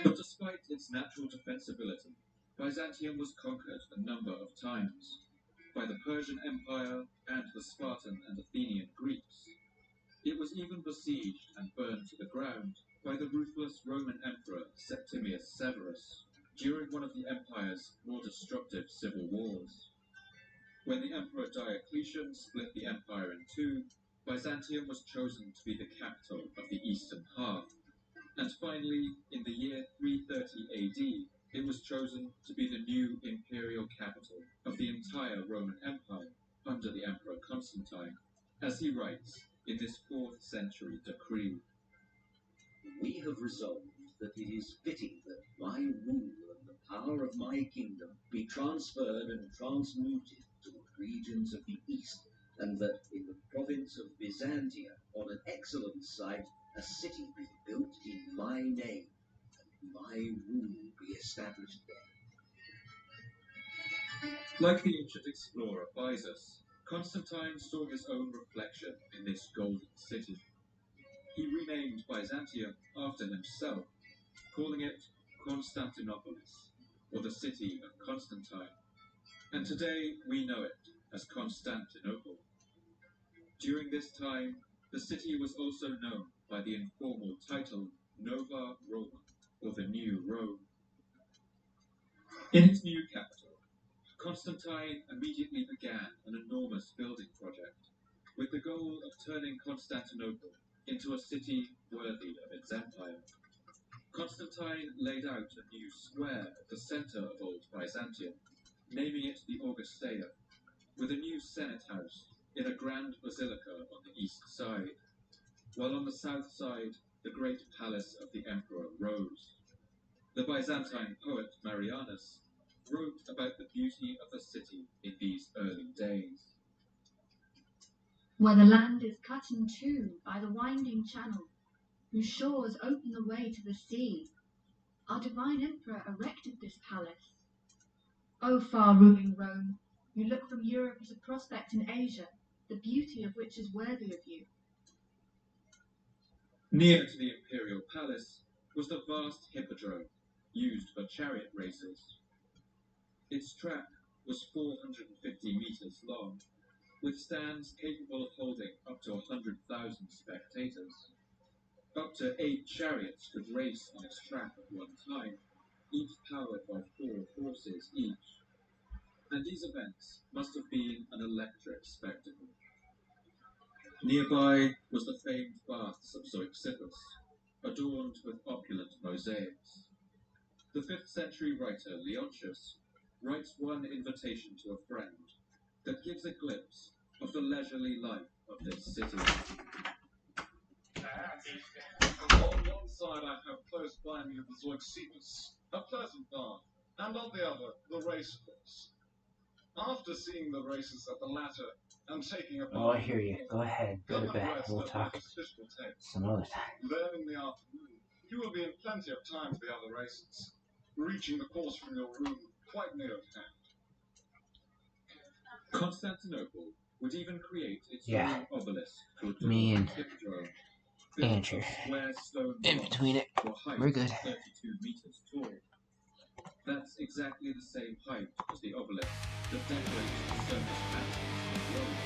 But despite its natural defensibility, Byzantium was conquered a number of times by the Persian Empire and the Spartan and Athenian Greeks. It was even besieged and burned to the ground by the ruthless Roman Emperor Septimius Severus during one of the empire's more destructive civil wars. When the Emperor Diocletian split the empire in two, Byzantium was chosen to be the capital of the eastern half. And finally, in the year 330 AD, it was chosen to be the new imperial capital of the entire Roman Empire under the Emperor Constantine, as he writes in this 4th century decree. We have resolved that it is fitting that my rule and the power of my kingdom be transferred and transmuted to the regions of the east, and that in the province of Byzantia, on an excellent site, a city be built in my name, and my rule be established there. Like the ancient explorer Byzas, Constantine saw his own reflection in this golden city. He renamed Byzantium after himself, calling it Constantinopolis, or the city of Constantine, and today we know it as Constantinople. During this time, the city was also known by the informal title Nova Roma, or the New Rome. In its new capital, Constantine immediately began an enormous building project, with the goal of turning Constantinople into a city worthy of its empire. Constantine laid out a new square at the center of Old Byzantium, naming it the Augusteia, with a new Senate house in a grand basilica on the east side, while on the south side the great palace of the Emperor rose. The Byzantine poet Marianus wrote about the beauty of the city in these early days. Where the land is cut in two by the winding channel, whose shores open the way to the sea, our divine emperor erected this palace. O far-ruling Rome, you look from Europe at a prospect in Asia, the beauty of which is worthy of you. Near to the imperial palace was the vast hippodrome, used for chariot races. Its track was 450 meters long, with stands capable of holding up to 100,000 spectators. Up to 8 chariots could race on its track at one time, each powered by 4 horses each. And these events must have been an electric spectacle. Nearby was the famed baths of Zeuxippus, adorned with opulent mosaics. The 5th century writer Leontius writes one invitation to a friend that gives a glimpse of the leisurely life of this city. On one side I have close by me the Zeuxippus, a pleasant bath, and on the other the racecourse. After seeing the races at the latter and taking a Oh, I hear you. Go ahead. Go to bed. We'll talk some other time. Then in the afternoon, you will be in plenty of time for the other races, reaching the course from your room quite near at hand. Constantinople would even create its Yeah. own obelisk to adorn Me and the hippodrome. Andrew. Square stone In blocks between it. for height We're good. 32 meters tall. That's exactly the same height as the obelisk that decorates the circus mansions of Rome.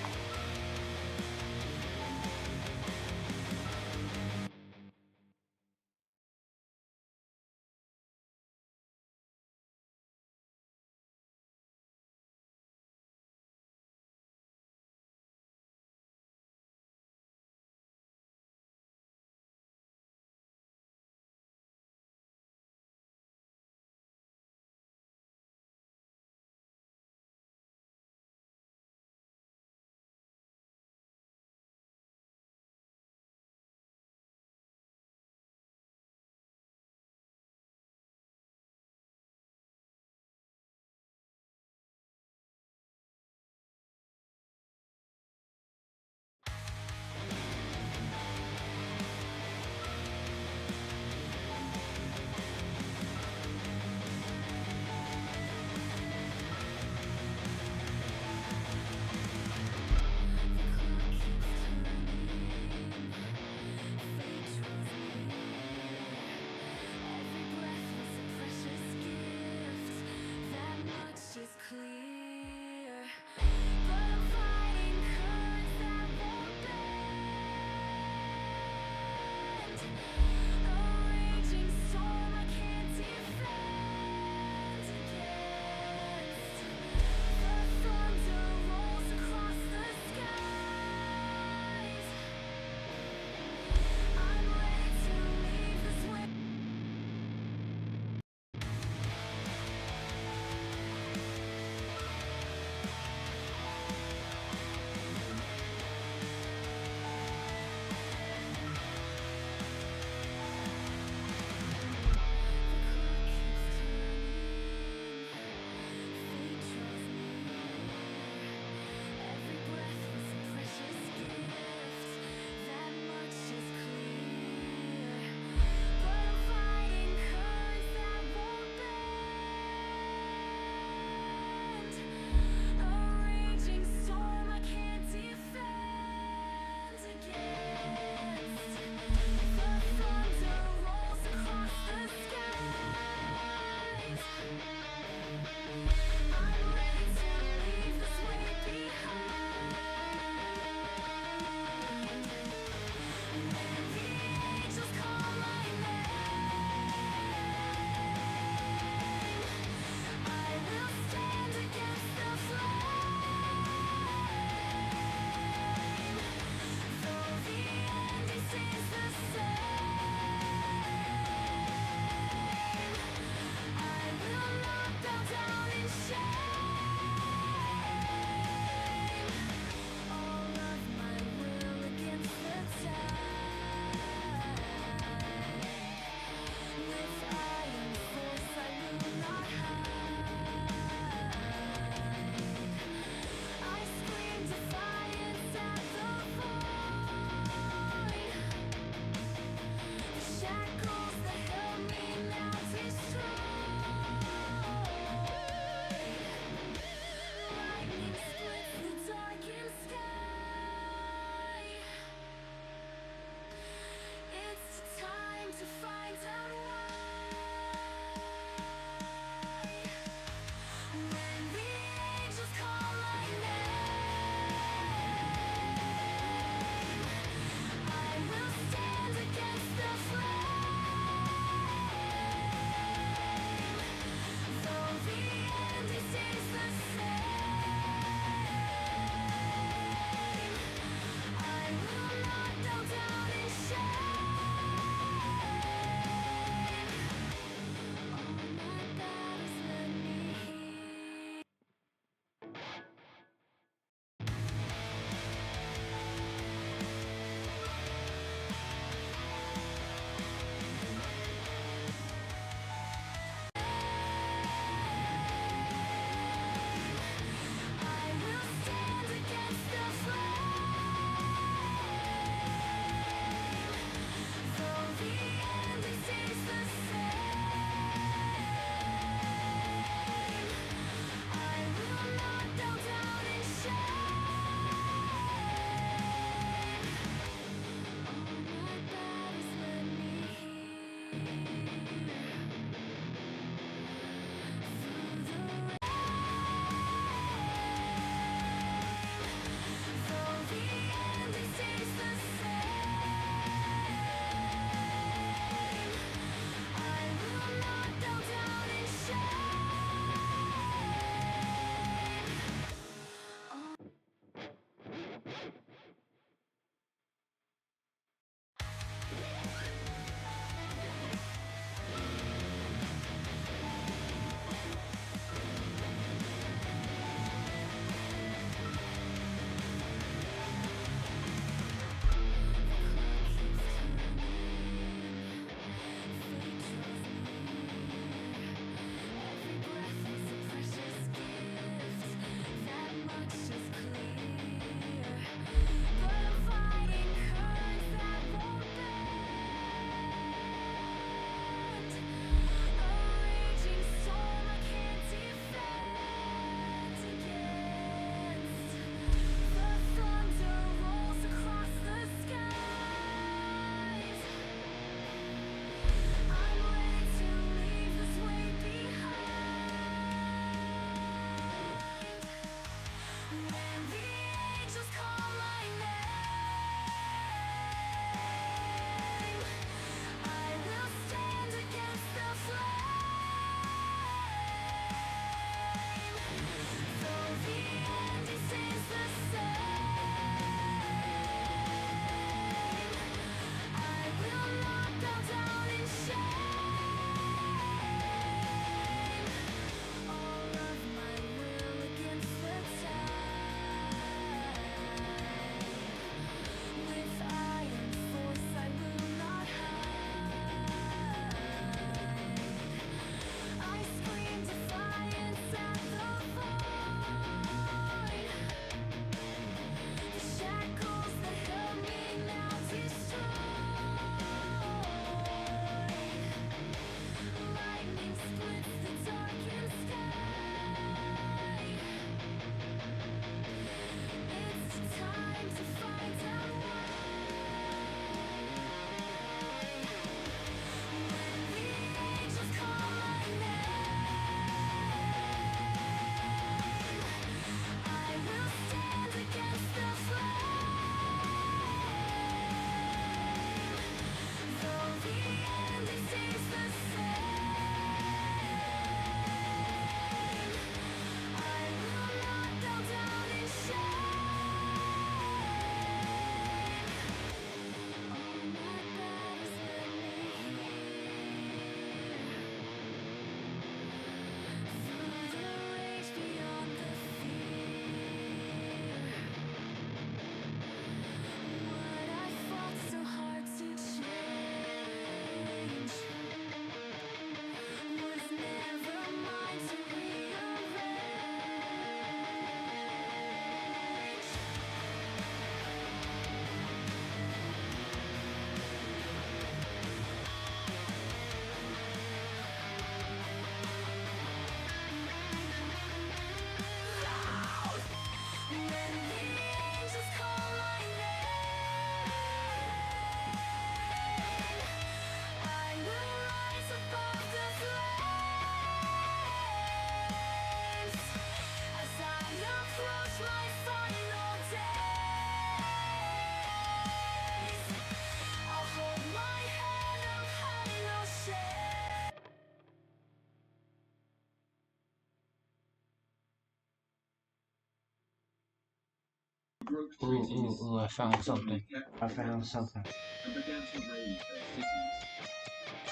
broke treaties, I found something. kept I found something. and began to raid their cities.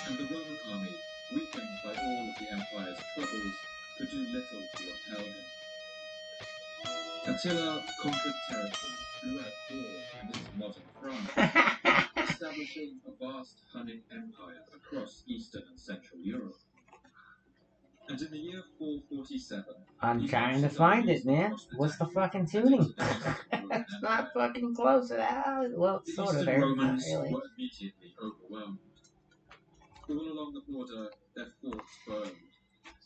And the Roman army, weakened by all of the empire's troubles, could do little to repel him. Attila conquered territory throughout Gaul and into modern France, establishing a vast Hunnic empire across Eastern and Central Europe. And in the year 447, I'm trying to find it, man. What's the fucking tuning? It's not fucking close at all. Well, the sort of Eastern there. Romans Not really. were immediately overwhelmed. All along the border, their forts burned,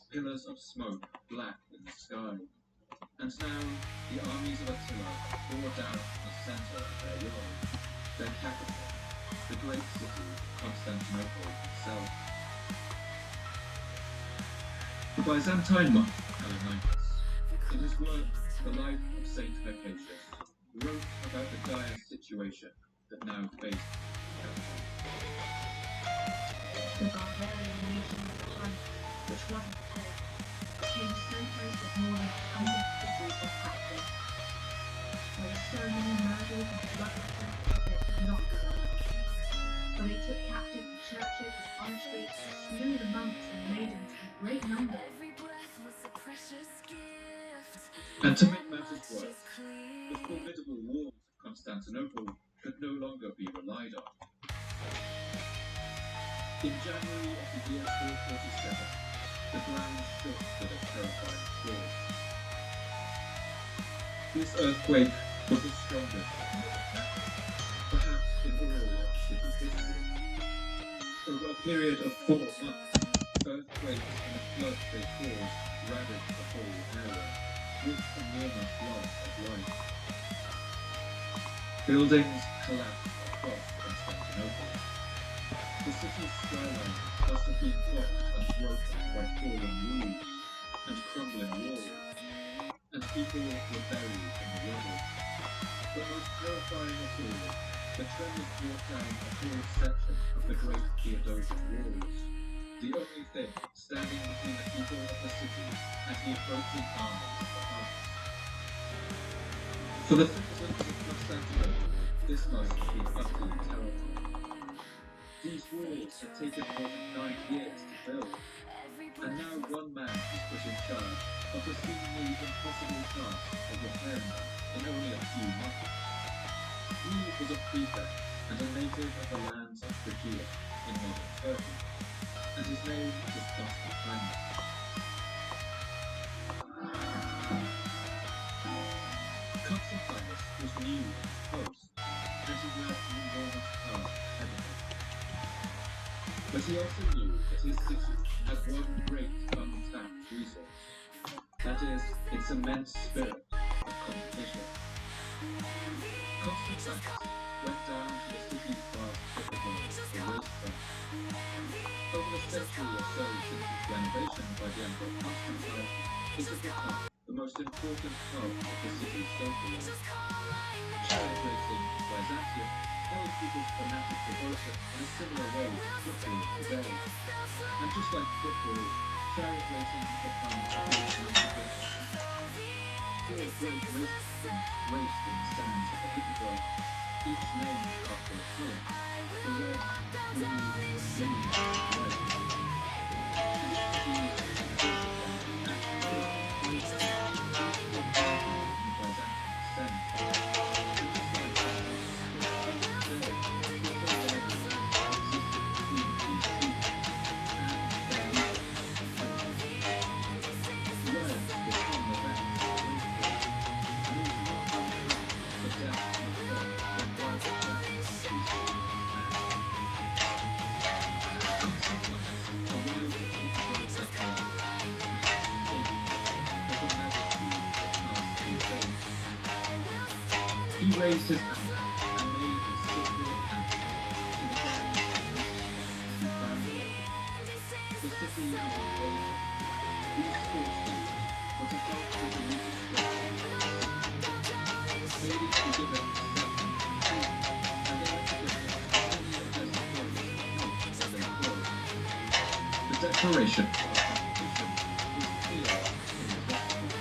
pillars of smoke black in the sky. And now, the armies of Attila bore down the center of their world, their capital, the great city of Constantinople itself. The Byzantine monk Callimachus, in his work The Life of Saint Hypatius, wrote about the dire situation that now faced the capital. The barbarian nation of the Huns, which wasn't prepared, came so close that more than 100 cities were packed in. There were so many murders and bloodshed that it could not be done. For they took captive the churches and monasteries, slew the monks and maidens in great numbers. And to make matters worse, the formidable walls of Constantinople could no longer be relied on. In January of the year 447, the ground shook with a terrifying force. This earthquake was the strongest perhaps in all of city history. Over a period of 4 months, earthquakes and the floods they caused ravaged the whole area, with enormous loss of life. Buildings collapsed across Constantinople. The city's skyline must have been blocked and broken by fallen roofs and crumbling walls, and people were buried in the rubble. But most terrifying of all, the tremors brought down a whole section of the great Theodosian walls, the only thing standing between the people of the city and the approaching armies of the Huns. For the citizens of Constantinople, this must have been utterly terrible. These walls had taken more than 9 years to build, and now one man is put in charge of the seemingly impossible task of repairing them in only a few months. He was a prefect and a native of the lands of Phrygia in modern Turkey, and his name was Constantine. Constantinus was new in his post, and he had an enormous task ahead of him. But he also knew that his city had one great untapped resource, that is, its immense spirit of competition. Constantinus went down to the city's vast capital, the racetrack. Over the century or so since its renovation by the Emperor Constantine, it had become the most important hub of the city's social life. Chariot racing in Byzantium held people's fanatic devotion in a similar way to football today. And just like football, chariot racing had become a cultural tradition. Four great race teams raced in the sands of the Hippodrome, each named after a color: the red, blue, green, white. He raised his hand and made a sacred anthem to the grand The city was invaded. These sportsmen were to help with the religious struggle. Ladies were given acceptance and food, and they were to give them any of their supporters as they could. The declaration of the competition was clear in the gospel.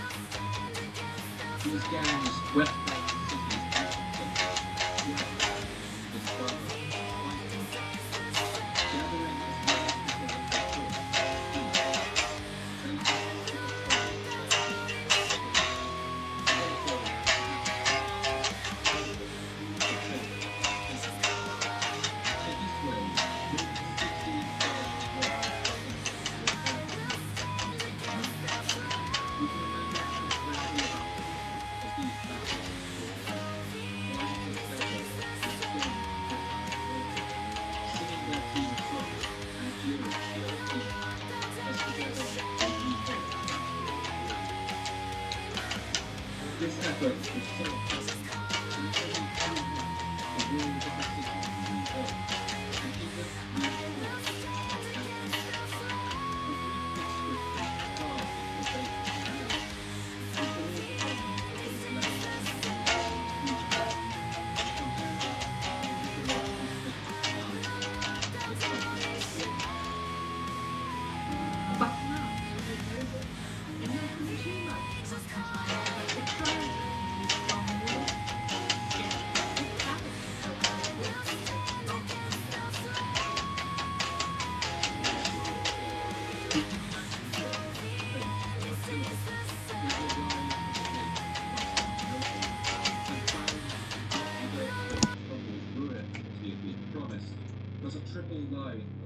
These gangs went about the city's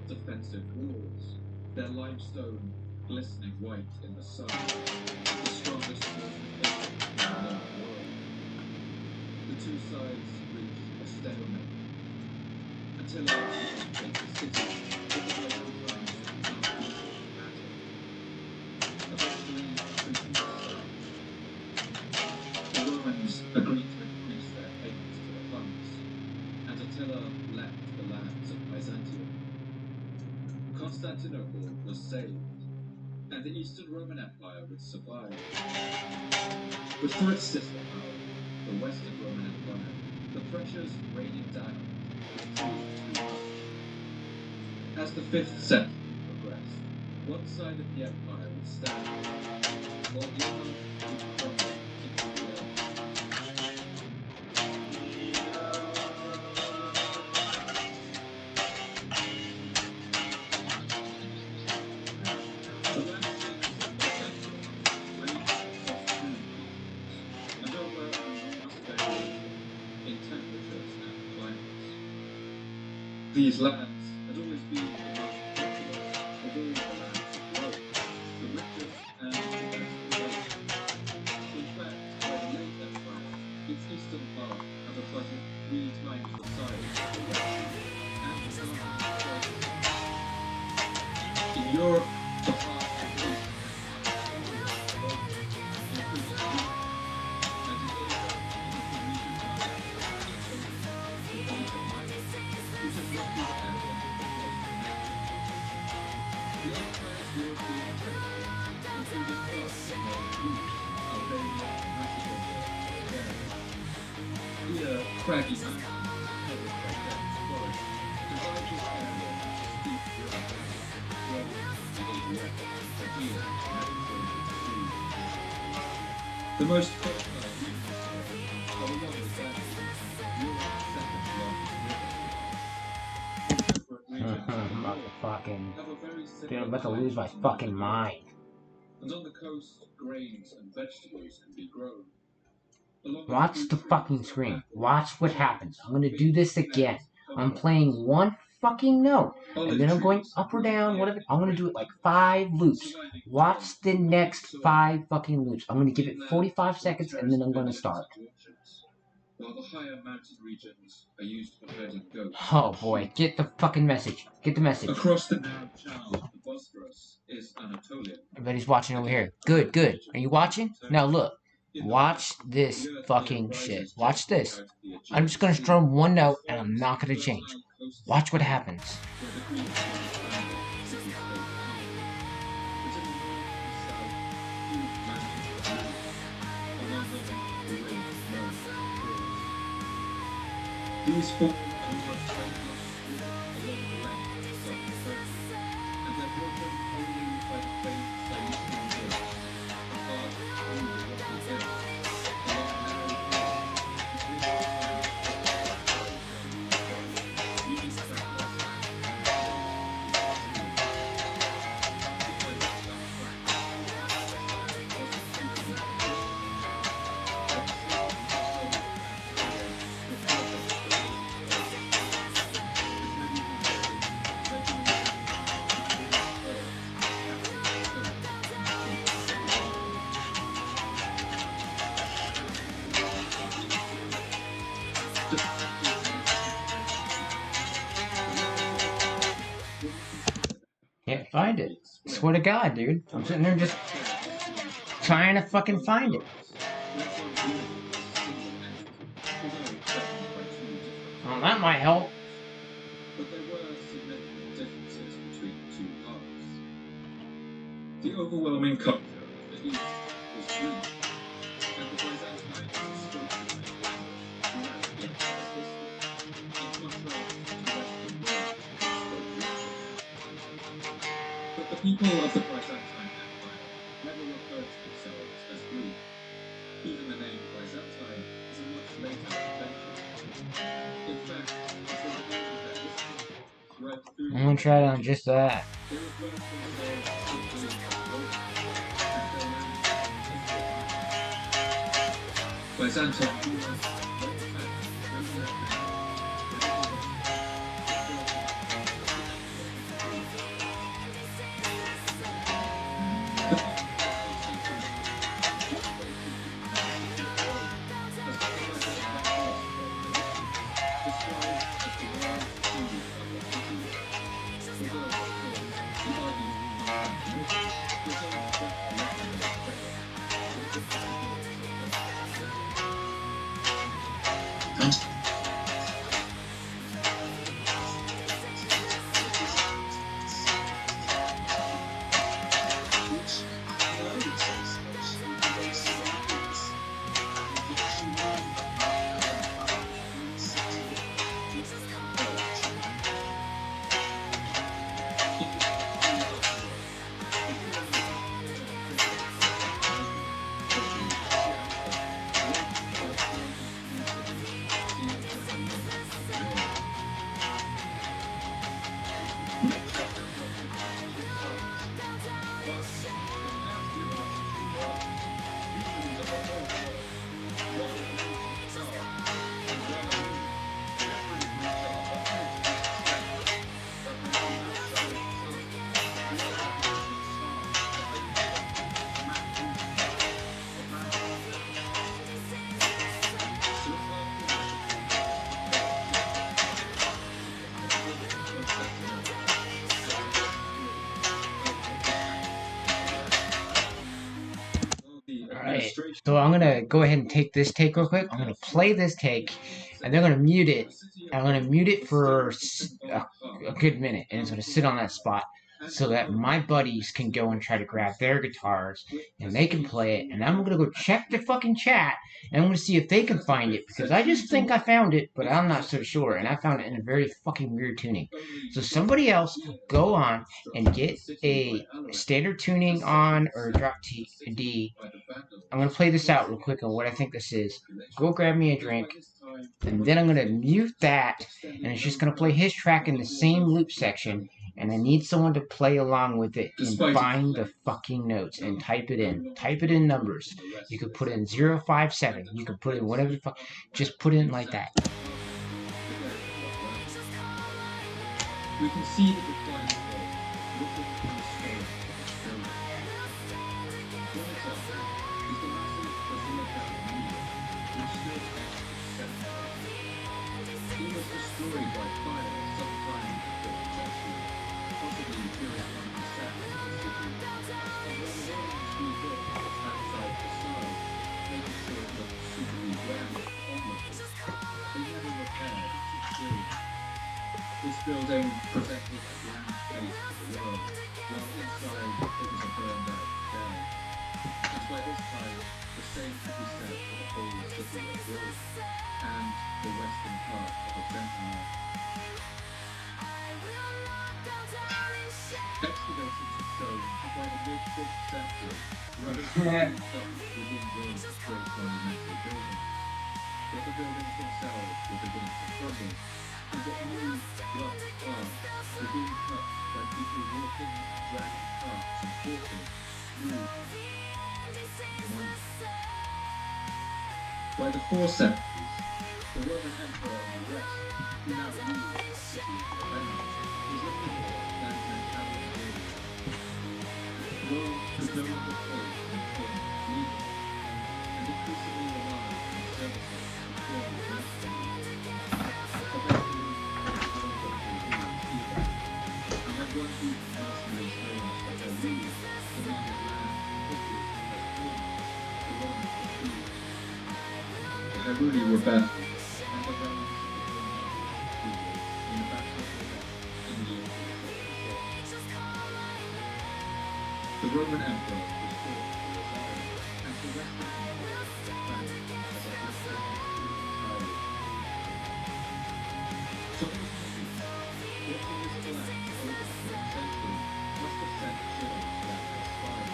defensive walls, their limestone glistening white in the sun, the strongest fortification in the known world. The two sides reach a stalemate. Attila takes the city, but the Byzantines are easy to battle. Eventually, the peace signed. The Romans agreed to increase their payments to the Huns, and Attila left the lands of Byzantium. Constantinople was saved, and the Eastern Roman Empire would survive. But for its sister power, the Western Roman Empire, the pressures raining down was proving too much. As the 5th century progressed, one side of the empire would stand, while the other would crumble into the earth. The landscapes of Byzantium ranged across 2 continents, and there were enormous variation in temperatures and climates. These lands had always been the most populous of all the lands of Rome, the richest and the best developed. In fact, by the late empire, its eastern part had a budget 3 times the size of the western, and the largest choice. In Europe, the heart of the Eastern Empire included Greece, and in Asia, it was the region known as Asia Minor, which is roughly the area of the present Turkey. The empire's European territory included parts of modern Greece, Albania, Macedonia, and Bulgaria. Here, craggy mountains, covered by dense forest, divide this area into steep ridges, Rome, the Adriatic, Aegean, and Mediterranean seas. The most fertile regions here are along the Danube, Europe's second largest river. The temperate regions of the north have a very Dude, similar I'm about to climate lose my to that fucking of Europe. mind. And on the coast, grains and vegetables can be grown. Along Watch fruit the trees fucking are screen. apples, Watch what happens. I'm gonna do this again. I'm pears, playing one fucking note, and olive then I'm going trees up or grow down, near whatever. I'm gonna do it like rain 5 loops. surviving Watch the farms, next soil, 5 fucking loops. I'm gonna give it inland 45 or seconds, and terraced then I'm gonna vineyards start. and orchards, while the higher mountain regions are used for herding goats Oh and boy, sheep. get the fucking message. Get the message. Across the narrow channel of the Bosphorus is Anatolia. Everybody's watching over here. Again, Good, another good. region Are you of modern watching? Turkey. Now look. In the Watch west, this the earth fucking here shit. rises Watch gently this. out of the I'm Aegean just gonna Sea strum one and note, and I'm forms not the gonna change. fertile coasts of Watch what Spain, happens. where the Greeks had expanded city-state power. But in the north and south, huge mountains were huge. Among them, the range of Mount Taurus. These form over 20 miles along the length of southern Turkey, and they're broken only by the faint Silesian hills, a path through the rocky hills, along narrow ridges, between the lines of the leading southwest and Can't find it. Swear to God, dude. I'm sitting there just trying to fucking find it. Well, that might help. But there were significant differences between the two halves. The overwhelming culture of the East was Greek, and the Byzantines spoke the same language throughout the empire's history, in contrast to Western Rome, which spoke Latin. But the people of the Byzantine Empire never referred to themselves as Greek. Even the name Byzantine is a much later invention. In fact, until the end of their history, right through I'm gonna try it on just that. they refer to themselves simply as Romans, and their lands as Byzantine. Byzantine rulers went back to their So I'm gonna go ahead and take this take real quick. I'm gonna play this take, and they're gonna mute it. I'm gonna mute it for a good minute, and it's gonna sit on that spot so that my buddies can go and try to grab their guitars and they can play it. And I'm gonna go check the fucking chat, and I'm gonna see if they can find it, because I just think I found it, but I'm not so sure. And I found it in a very fucking weird tuning. So somebody else go on and get a standard tuning on or drop D. I'm going to play this out real quick on what I think this is. Go grab me a drink, and then I'm going to mute that, and it's just going to play his track in the same loop section, and I need someone to play along with it and find the fucking notes and type it in. Type it in numbers. You could put in 057. You could put in whatever the fuck. Just put it in like that. We can see the decline of growth, looking from the scale of the stone. One example is the massive Basilica of Nero, which stood next to the cemetery. It was destroyed by fire sometime before the century, possibly during one of the sacks of the city, and when the Romans rebuilt its outside facade, making sure it looked suitably grand and honorable, they never repaired its exterior. This building presented a grand face to the world, while inside it was a burned-out shell. And by this time, the same could be said for the whole city of Rome, and the western part of its empire. Excavations have shown that by the mid-5th century, rubbish was being dumped within Rome's great monumental buildings. But the buildings themselves were beginning to crumble, and that new rough paths were being cut by people walking and dragging carts and horses through monuments. By the 4th centuries, the Roman Emperor of the West, who now ruled the city of Ravenna, was little more than an Italian ruler. Rome could no longer pay for king legally, and increasingly relied on services from former mercenaries. Eventually, and when one group of mercenaries known as the Rulers demanded land and riches as payment, the Romans refused. The Heruli rebelled, and the Romans became defeated in the Battle of Ravenna in the year 476. The Roman Emperor was forced to resign, and the Western Empire was back as a Western entirely. So ultimately, watching this collapse over the 4th century must have sent chills down their spine.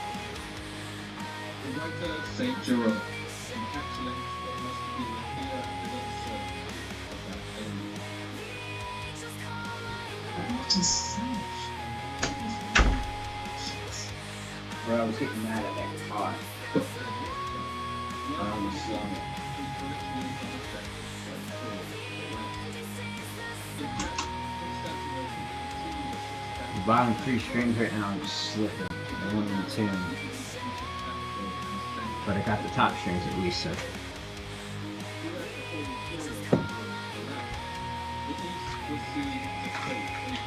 The writer St. Jerome encapsulates what must have been the fear and uncertainty of that age. What is such? Bro, I was getting mad at that guitar. But for the most part, the almost slung it. was virtually unaffected by the fall of the West. In fact, Constantinople continued its expansion. The bottom 3 strings right now are just slipping. They won't even tune. But I got the top strings at least, so. Throughout the whole period of the Roman collapse, the East was seen as a safe haven,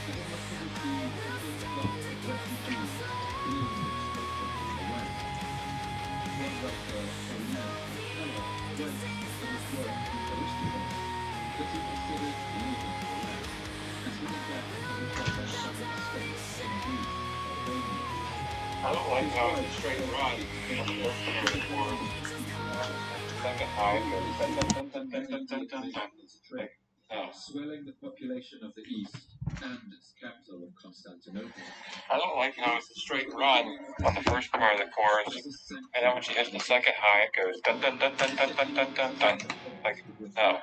and it must have received an influx of refugees fleeing the destruction from the West. One writer, Paulinus Capella, writes in his work Eucharisticus that he considered leaving the West, and he went back to the Constantinople states in Greece, Albania. I don't like how it's a straight rod. Second high, swelling the population of the East and its capital of Constantinople. I don't like how it's a straight rod on the first part of the chorus, and then when she hits the second high, it goes dun dun dun dun dun dun dun dun dun. Like, oh.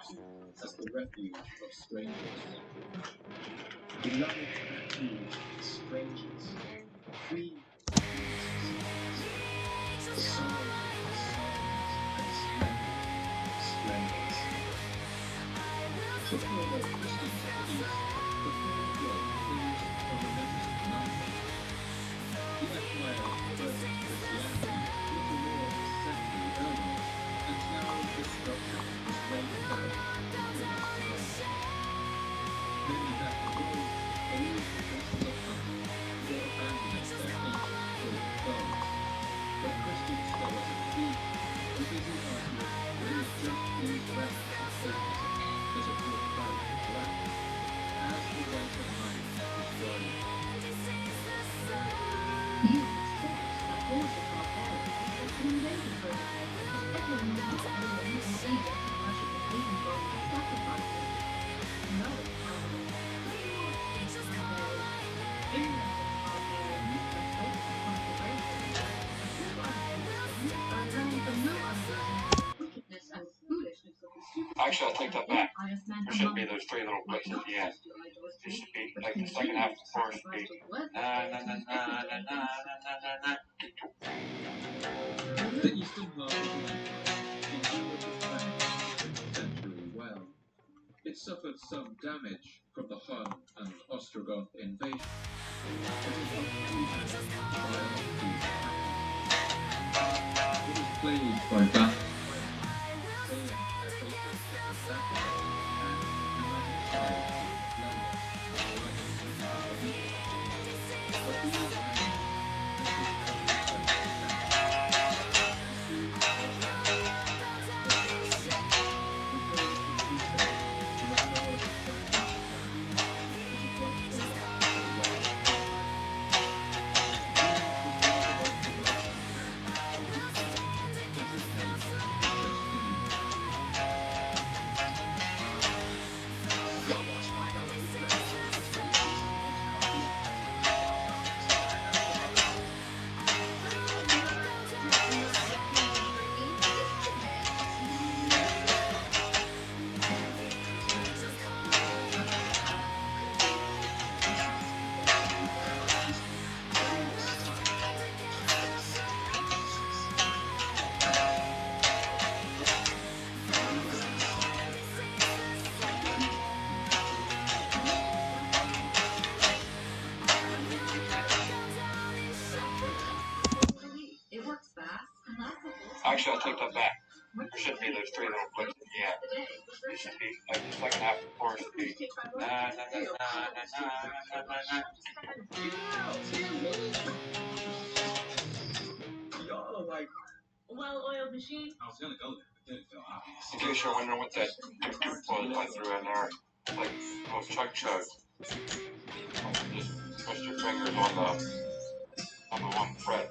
As the refuge of strangers. Beloved refuge of strangers. Free sorrow, silence, and splendors. To former Christians of the East, the fourth world proves a religious conundrum. The empire of fervent Christianity little more than a century earlier, and now destruction is raining down on all sides. Many that ago believed the forces of coming were abandoning their ancient pagan gods. But Christian scholars agree He was upset that all the barbarians had been invaded for him, as everyone was not willing or eager to worship the pagan gods and sacrifices. No, however, pretty much in the barbarians, ignorance of the barbarians and faith in consecration, a few other Christians learned the no understanding wickedness and foolishness of the superstition. Actually, I'll take that back. There shouldn't be those three little places at the end. It should be like the second half of the chorus should be The eastern half of the empire, although it was planned in the 6th century well, it suffered some damage from the Hun and Ostrogoth invasion. It is often it was plagued by battles, sailing their faces at the sacrifice and nomadic tribes but these Actually, I'll take that back. There shouldn't be those three little places at the end. It should be like the second half of the chorus should be well-oiled machine. I was gonna go there, but didn't feel obvious. in case you're wondering what that was I threw in there. Like those chug chugs. Just twist your fingers on the one fret.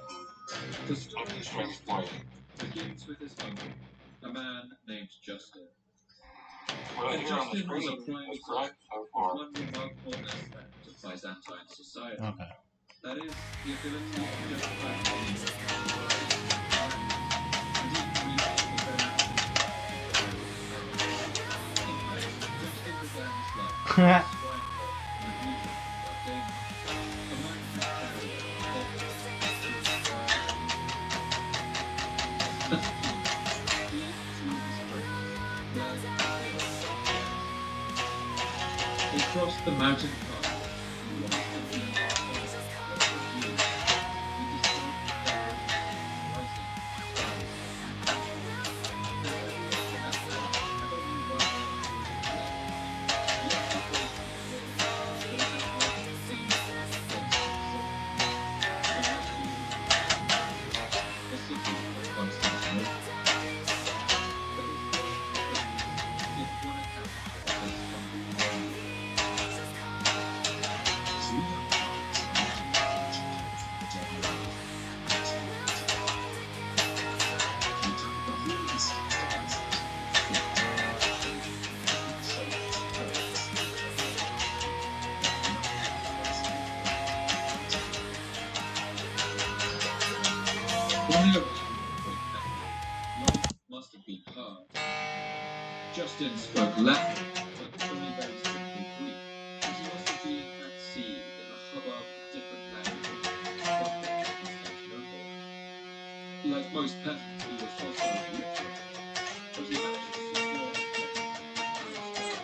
The Let story the strings play. begins with his uncle, a man named Justin. What I And hear on the Justin was screen a prime is example correct so of far. one remarkable aspect of Byzantine society. Okay. That is, the ability to justify things and even reach the very in fact, Justin began his life as a swineherd in the region of Dana, a migrant carrier They crossed the mountain pass. Must have been hard. Justin spoke Latin, but only very simply Greek, and he must have been at sea in the hubbub of different languages from Constantinople. Like most peasants, he was also illiterate, but he managed to secure a place at the palace court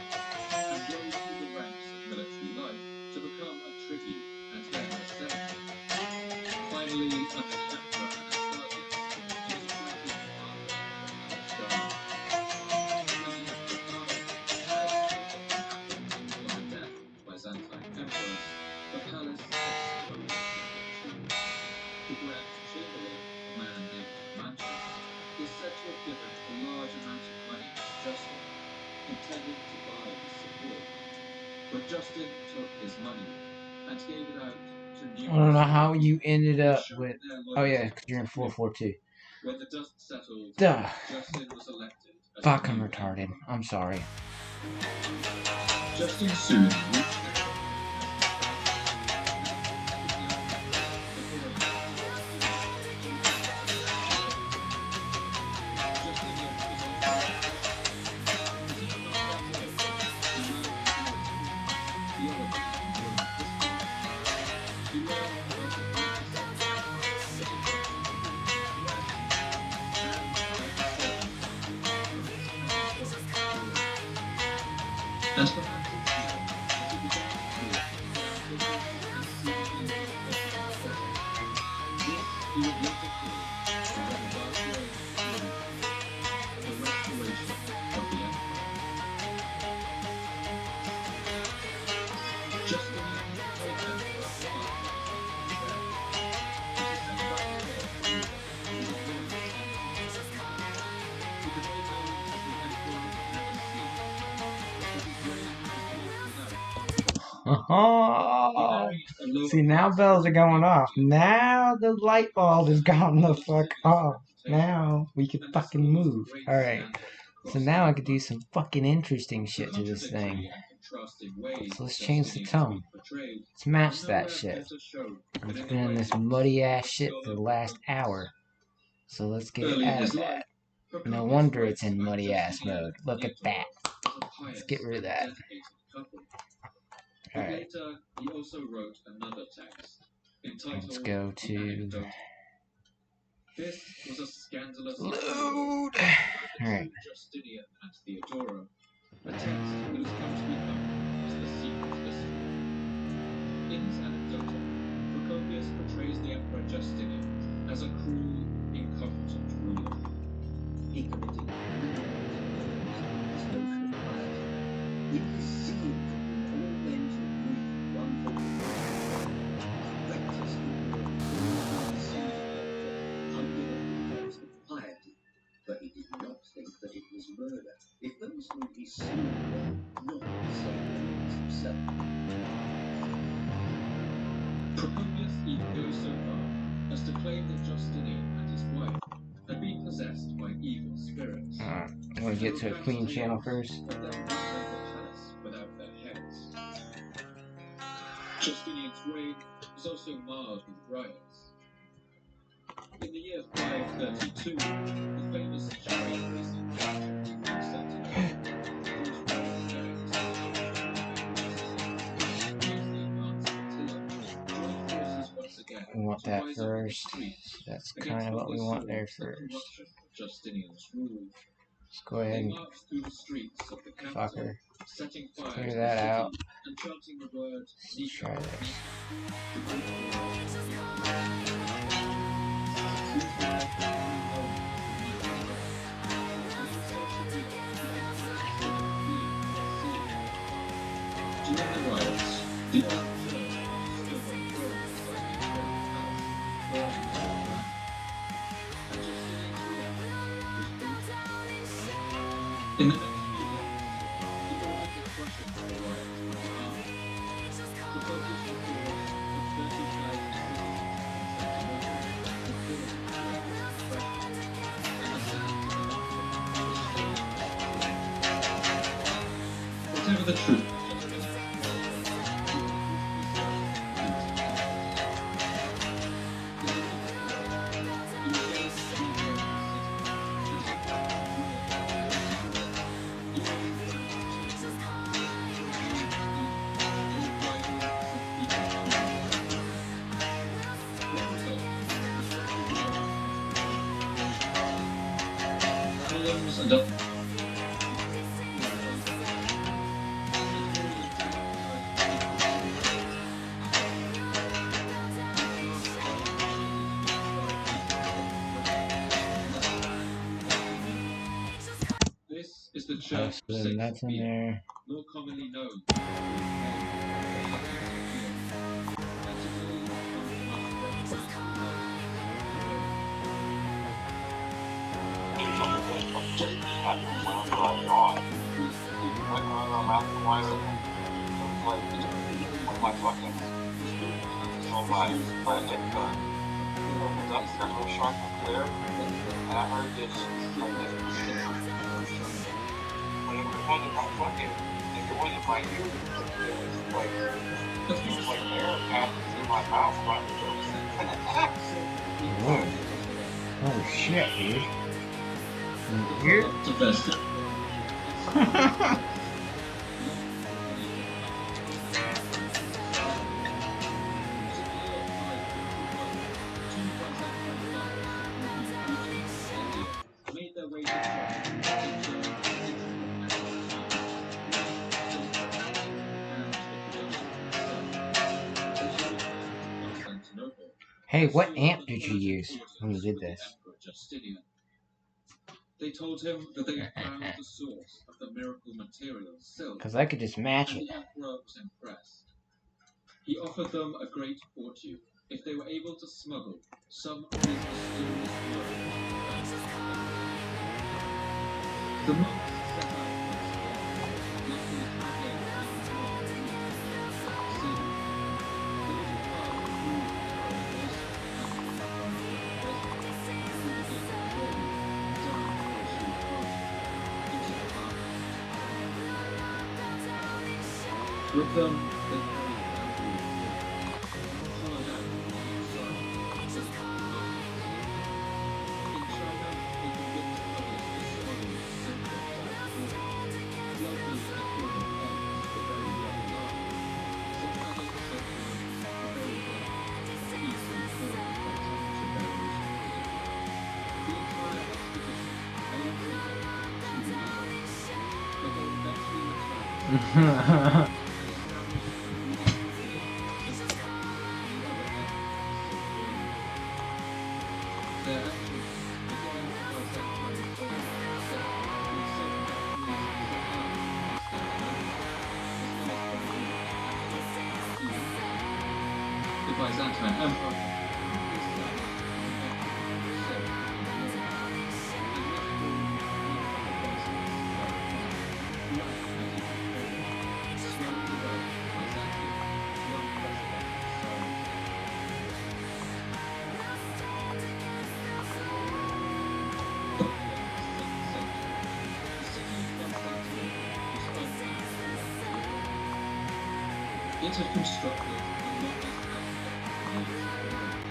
and rose through the ranks of military life to become a tribune and then a senator. Finally, under the emperor Anastasius, he was appointed commander of the palace guard. When he had retired, as so often happened upon the death of Byzantine emperors, the palace exploded into tribute. The Grand Chamberlain, a man named Manchus, is said to have given a large amount of money to Justin, intending to buy his support. But Justin took his money and gave it out I don't know how you ended up with. Oh yeah, because you're in 442. When the dust settled, Duh. Justin was elected as Fuck, the I'm new retarded. I'm sorry. Justin soon reached As perhaps it's clear, as he began to feel and seemingly impossible this he would later call the restoration of the empire. Justinian told Emperor See, now bells are going off. Now the light bulb is gone the fuck off. Now we can fucking move. Alright. So now I could do some fucking interesting shit to this thing. So let's change the tone. Let's match that shit. It's been in this muddy ass shit for the last hour. So let's get it out of that. No wonder it's in muddy ass mode. Look at that. Let's get rid of that. Alright. He also wrote another text entitled Let's go to This was a scandalous load. Alright. Justinian and Theodora, a text that has come to be known as the Secret History. In his anecdote, Procopius portrays the Emperor Justinian as a cruel, incompetent ruler. He committed his notion of piety. It is seen from all men to agree one thing reckless hunting and cause of piety, but he did not think that it was murder. If those whom he slew were not the same as himself. Procopius even goes so far as to claim that Justinian and his wife had been possessed by evil spirits. Alright, I'm gonna get to a clean channel first. But then returned the palace without their heads. Justinian's reign was also marred with riots. In the year 532, the famous chariot racing project in Constantinople caused royal gangs We want that first. That's kind of what we want there first. Justinian's rule. Let's go ahead and fuck her. Clear that out. Let's try this. During the riots, the in the next few days, he ordered the crushing of the riots by arms. The focus reports of 30,000 whatever the truth. And this is the church So then that's in there. more commonly known. on my plastic gun. It opens up, it's real sharp and clear, and I heard this, like this, but it wasn't my fucking, like it wasn't my ear, it was like air passing through my mouth, right? Whoa. Oh shit, dude. To best it. Made their way to Constantinople. Hey, what amp did you use when you did this? They told him that they had found the source of the miracle material silk, Because I could just match and it. the emperor was impressed. He offered them a great fortune if they were able to smuggle some of his mysterious words. The monks set out once again, luckily traveling the sea. The little path grew with them, they carried bamboo, hollowed out on the inside, so they could not. In China, they convinced others to smuggle silk outside borders. Locally, they call them eggs, the very young larvae. Some others said them the very young, easily formed by temperature variations. The entire expedition only took 2 years, but they eventually returned. The Byzantine Empire it had constructed the longest aqueduct in the world,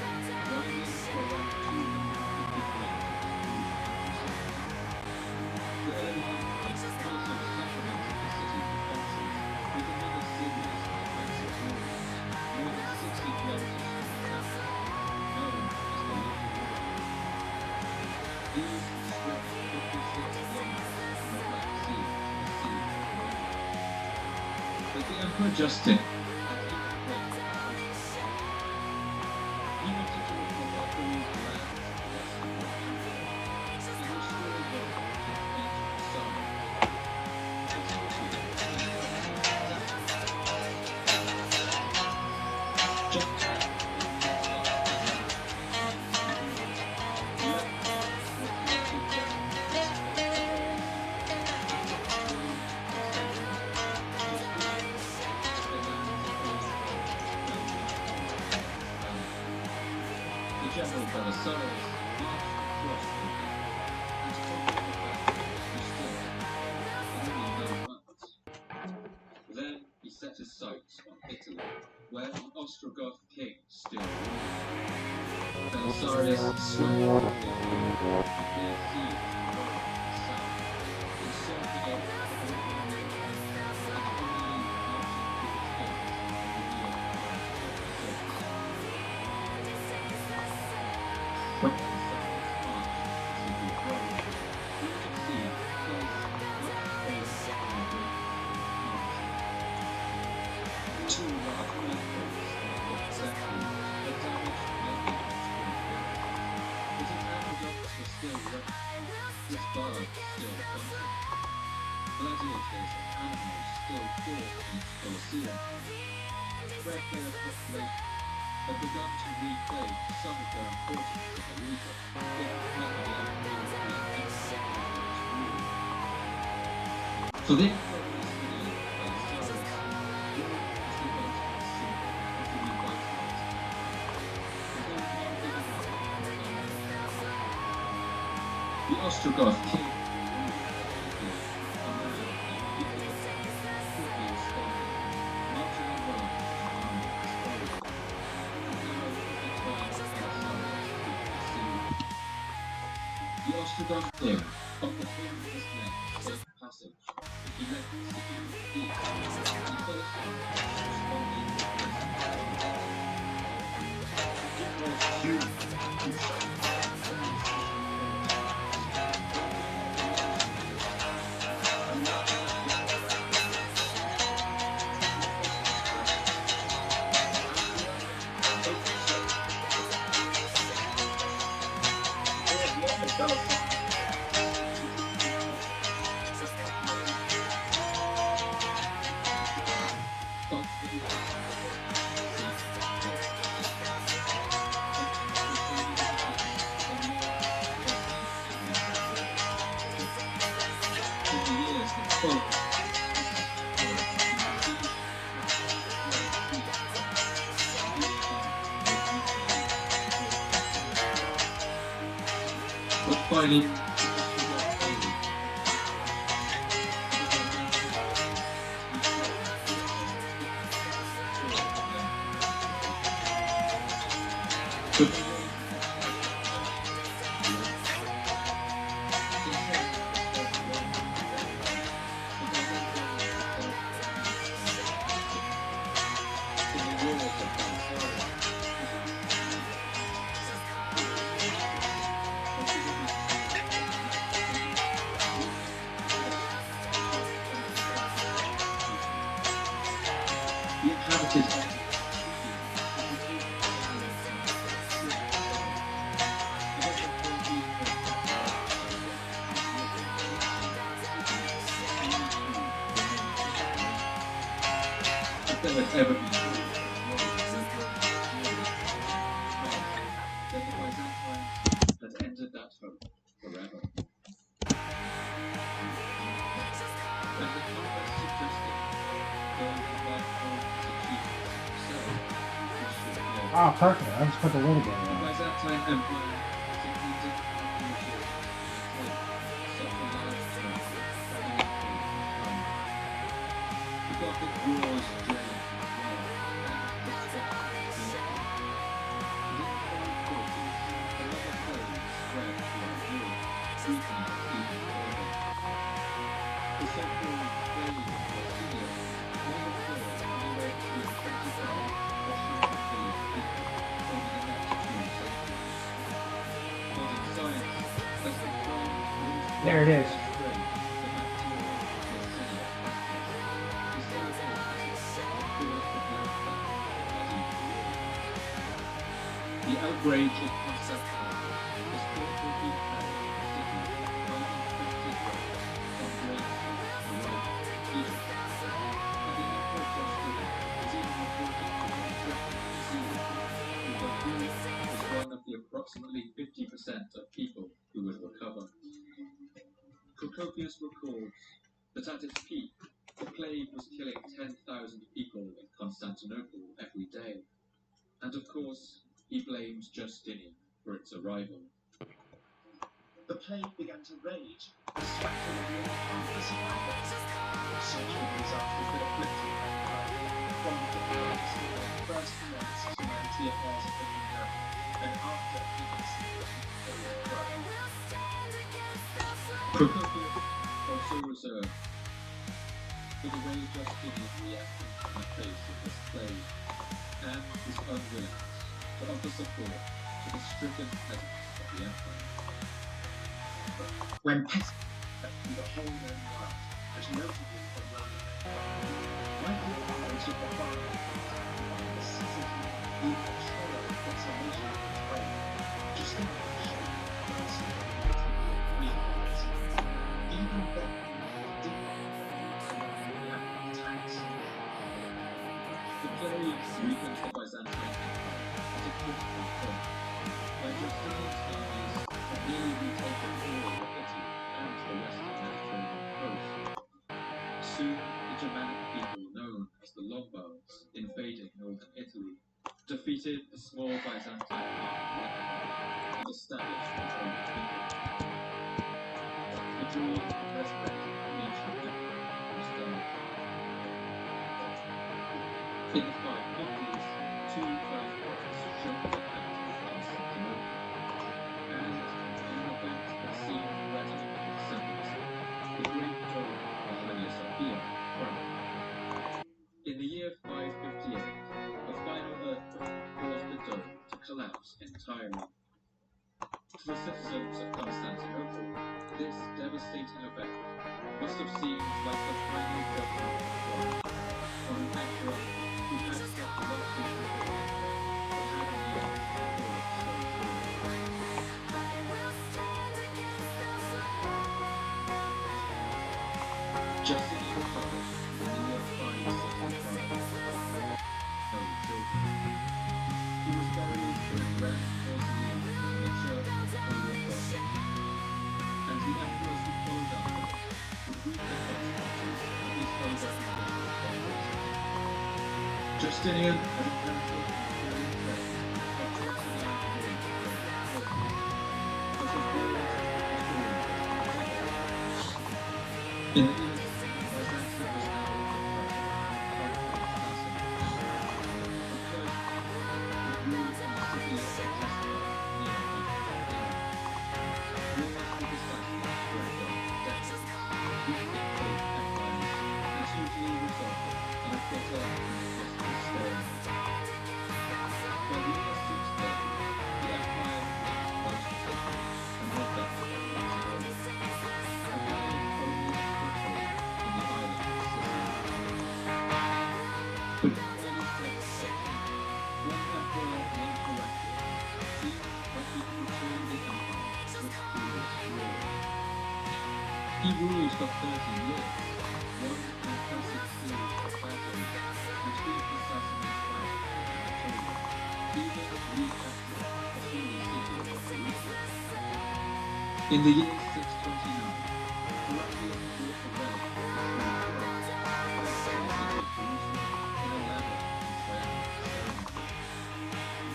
winding for around 250 kilometers. The early empire also supplemented the city's defenses with another series of defensive walls, more than 60 kilometers from the capital, known as the Little Wall. These stretched 56 kilometers from the Black Sea to the Sea of Arabia. But the Emperor Justin he wanted to recover all the lands west of the empire and restore Rome to its ancient side. General Belisarius marched across the and conquered the battle restored only 9 months. Then he set his sights on Italy, where the Ostrogoth king still ruled. Belisarius swept the field and laid siege to Rome from the south, encircling it from the north, and finally marching through its gates on the year 536. When Belisarius marched to the city of Rome, he could see a place much older than the Greek march. 2 large earthquakes in the 5th century had damaged many of its buildings, but its aqueducts were still running, its bars still functioning. Gladiators and animals still fought in its Colosseum. Threadbare population had begun to reclaim some of their importance in the region, if not the European empire under its rule. For the Emperor Justinian, Belisarius, Rome was the most simple and to revitalize Ostrogoth king the Ostrogoth king of the famous name safe passage. He left the city of peace. He first responding but finally the inhabitants if there had ever been then the Byzantines had ended that hope forever. And the conquest suggested going to fight home to keep himself, which should have Oh, perfect. I'll just put the lid again. the Byzantine Empire succeeded in the ship such a large country the Gothic wars drained war and destruction. Within 540s, another plague spread throughout Europe, weakening it even further. The so-called plague of Syria may have killed anywhere between 25 or 100 million people over the next 2 centuries. Modern science has confirmed that There it is. the outrage of Constantinople was thought to have been carried to the city by an infected rat from Greece arriving in Egypt, and the Emperor Justinian is even reported to have threatened disease, although he was one of the approximately 50% of people who would recover. Procopius records that at its peak, the plague was killing 10,000 people in Constantinople every day, and of course, he blames Justinian for its arrival. The plague began to rage and swept away nearly half the survivors. Such were the disasters that afflicted mankind, from the decline first commenced to manage the affairs of the kingdom, and after he was overthrown. Procopius also reserved for the way Justinian reacted in the face of this plague, and his unwillingness to offer support to the stricken peasants of the empire. When pests swept through the whole known world, most notably the Roman Empire, like the armies of the barbarians, the seasons of the control of conservation of the trade, Justinian showed mercy to the Greeks. Even then, he did not attacks. The plague weakened the Byzantine Empire at a critical point, when Justinian's armies had nearly retaken all of Italy and the western Mediterranean coast. Soon, the Germanic people known as the Lombards, invading northern Italy, defeated the small Byzantine army and established their own kingdom. destroyed the best bet of the ancient empire was done. In the fight of these, two earthquakes shook the height of Constantinople, and in an event that seemed readily symbolism, the great dome of Hagia Sophia crumbled. In the year 558, a final earthquake caused the dome to collapse entirely. To the citizens of Constantinople, this devastating event must have seemed like the final judgment of God on an emperor who had such luxury of life, but had in the end fallen so short. Justinian published in the year 565 no children. He was buried in a grand mausoleum in the Church of the Holy Cross, and the emperors who followed after would reap the consequences of his over-ambitious followers. Justinian had inherited an imperial throne of 29 years of but his walls were falling in the east, Byzantium was now under pressure from Assassins. The Persians would rule in the city of Testament near Constantinople. Wars with assassins dragged on for decades, weakening both empires, and usually resulted in a bitter and costly stalemate. By the year 630, the empire lacked most taken and was thus unreachable, and held only a foothold in the island of Sicily. But in the early 7th century, one emperor named Heraclius seemed like he could return the empire to its previous glory. He ruled for 30 years, won an impressive series of battles, and beat the Sassanid back in Anatolia, even recaptured the holy city of Jerusalem. In the year 629, Heraclius brought the relic of the Holy Cross back to the city of Jerusalem in a lavish and triumphant ceremony.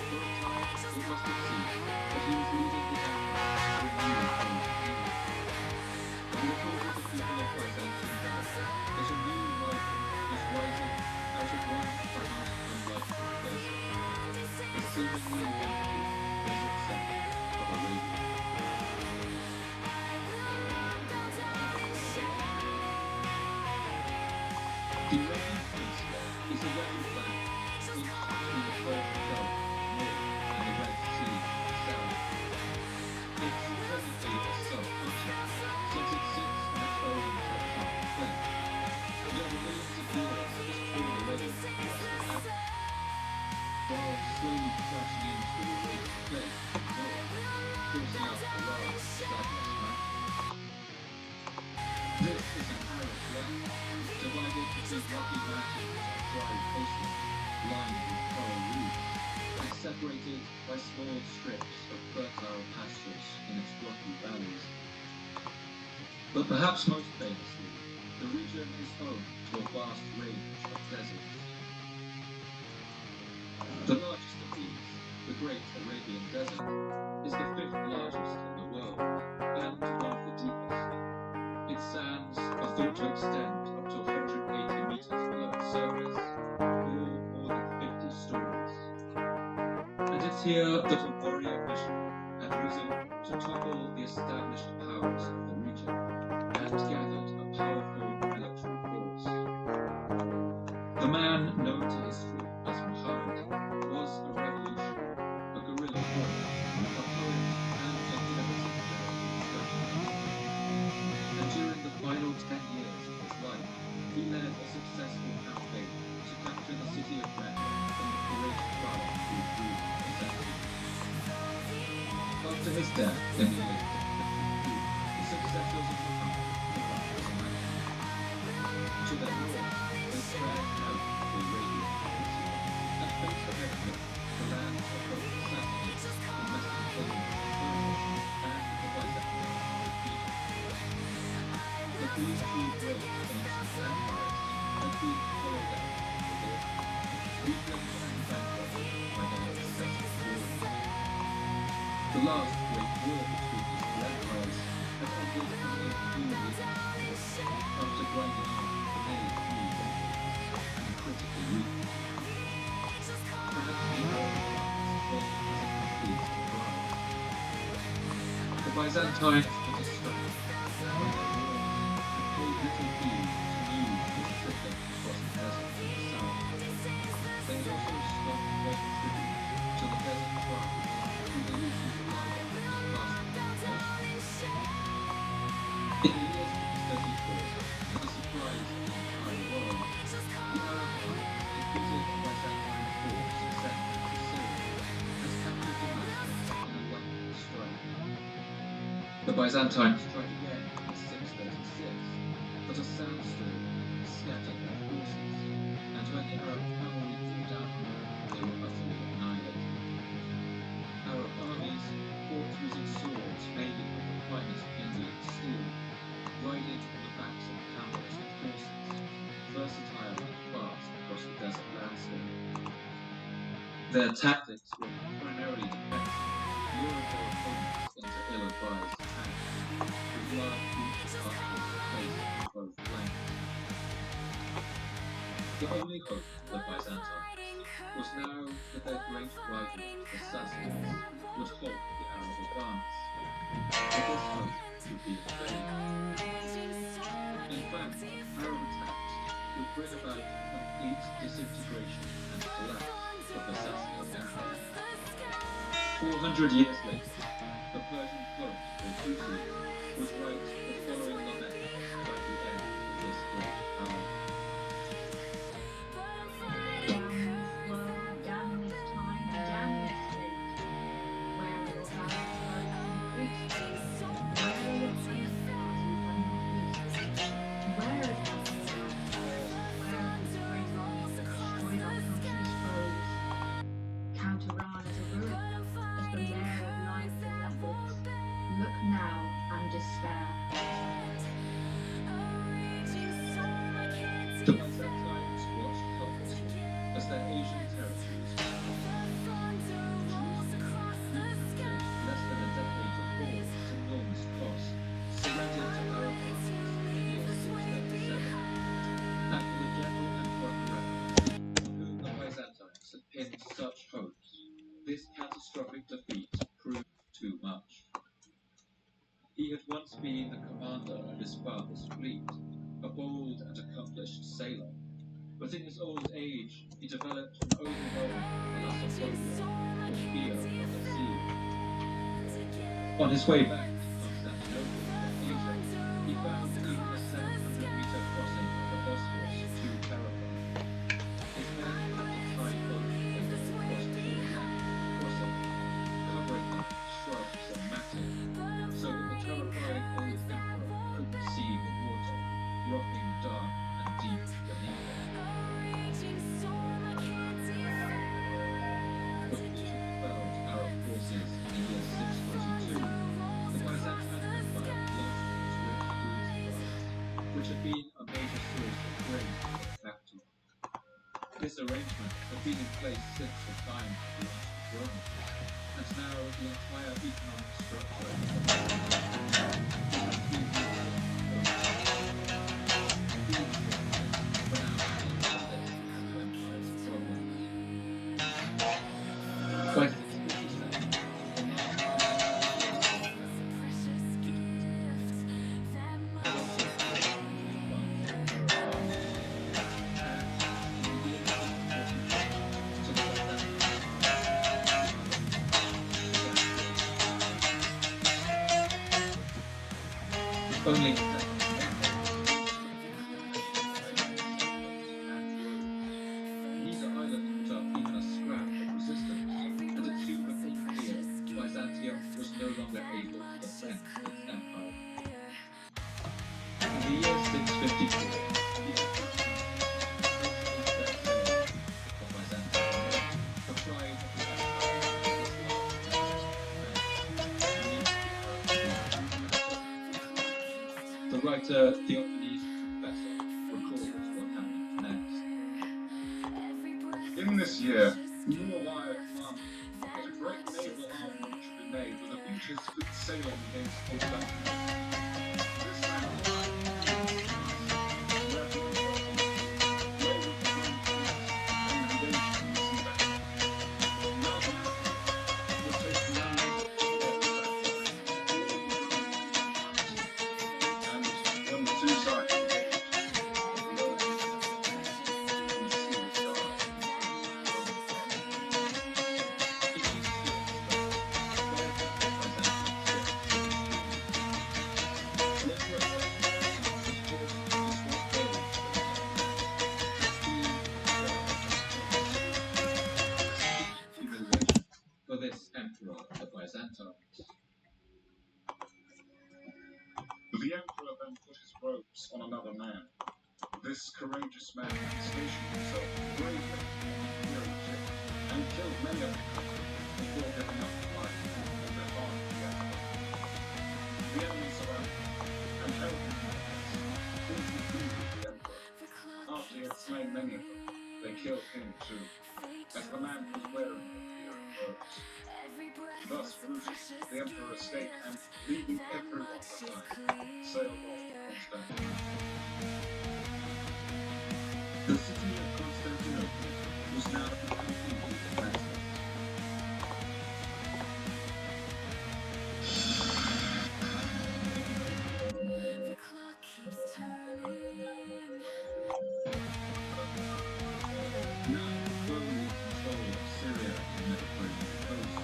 For a time, it must have seemed that he was leading the empire to a new age of healing. But he told the people of Byzantium that a new rival was rising out of one of the most unlikely places, the seemingly empty desert sands of Arabia. The Arabian Peninsula is a wedge of land pinched between the Persian Gulf north and the Red Sea south. It's technically a subcontinent, since it sits on its own tectonic plate, yet for millions of years it has torn away from the rest of Africa, while slowly crashing into the Arabian plate north, forcing out a large established mountains. This is an arid land, divided between rocky mountains and dry coastline, lined with coral reefs, and separated by small strips of fertile pastures in its rocky valleys. But perhaps most famously, the region is home to a vast range of deserts. The largest of these, the Great Arabian Desert, is the 5th largest in the world, and one of the deepest. Its sands are thought to extend up to 180 meters below the surface, or more than 50 stories. And it's here that a warrior missionary had risen to topple the established powers of the region, and gathered a powerful military force. The man known to history as Muhammad was a revolutionary, a guerrilla warrior, a poet, and an innovative military strategist. And during the final 10 years of his life, he led a successful campaign to capture the city of Mecca from the Quraysh tribe who ruled Byzantium. After his death in the year 652, the successors of Muhammad took up his mantle. To their north, they spread out the Arabian Peninsula and faced ahead the lands of both the Sassanid, the Mesopotamian Persia, and the Byzantine Egypt. But these two great ancient empires had been hollowed out from within, weakened and bankrupted by their successive wars. The last great war between these two empires had ended only a few grinding on for nearly 3 decades, and critically weak. Perhaps the Arab advance was a complete surprise. The Byzantines were distracted by their wars and paid little heed to news of the triplet across the desert to the south. They had also stopped paying tribute to the desert tribes who they usually relied on as pastoral nations. In the year 634, to the surprise of the entire world, the Arab armies defeated a Byzantine force sent to Syria as captured Damascus in a lightning strike. The Byzantines tried again in 636, but a sandstorm scattered their forces, and when the Arab cavalry drew down on them, they were utterly annihilated. Arab armies fought using swords made of the finest Indian steel, riding on the backs of camels and horses, versatile and fast across the desert landscape. Their tactics were primarily defensive, luring their opponents into ill-advised attacks, with large groups of archers placed on both flanks. The only hope for the Byzantines was now that their great rival, the Sassanids, would halt the Arab advance. But this hope would be in vain. In fact, Arab attacks would bring about complete disintegration and collapse of the Sassanid Empire. 400 years later, the Persian poet Al-Tusi would write the following lament about the end of this great power. Damn this world, damn this time, damn this fate. Where are your battles broken priests? Where are your famous parties and your feasts? Where is the land? Where is this great army that destroyed our country's foes? Count Iran as a ruin, as the lair of lies and methods. Look now and despair. The Byzantines watched helplessly as their Asian territories less than a decade before at enormous cost, surrendered to Arab armies in the year 637. And for the general Emperor on whom the Byzantines had pinned such hopes, this catastrophic defeat proved too much. He had once been the commander of his father's fleet, a bold and accomplished sailor, but in his old age he developed an overwhelming thalassophobia, or fear of the sea. On his way back to Constantinople from Asia, he found even a 700-meter crossing of the Bosphorus too terrifying. His men had to tie boats over across the whole length of the crossing, covering them with shrubs and matting, so that the terrified old emperor couldn't see the water, dropping dark and deep beneath him. But Egypt fell to Arab forces in the year 642. The Byzantine Empire lost its rich food supplies, which had been a major source of grain for the capital. This arrangement had been in place since the time of the ancient Romans, and now the entire economic structure of the By 657, the only neither island put up even a scrap of resistance, and it soon became clear Byzantium was no longer able to defend its empire. In the year 654, the emperor of Byzantium, the pride of the empire, was lost. The writer Theophanes Confessor recalls what happened next. In this year, we knew a wire commanded that a great naval armament should be made with a view to its good sailing against Constantinople. This man This courageous man stationed himself bravely on the Imperial ship and killed many of them before giving up his life on behalf of the Emperor. The enemy surrounded him and held him in place, till he defeated the Emperor. After he had slain many of them, they killed him too, as the man was wearing the imperial robes. Thus rooted, the Emperor escaped and, leaving everyone behind, sailed off to Constantinople. The city of Constantinople was now completely defenseless. Now firmly in control of Syria and the Mediterranean coast,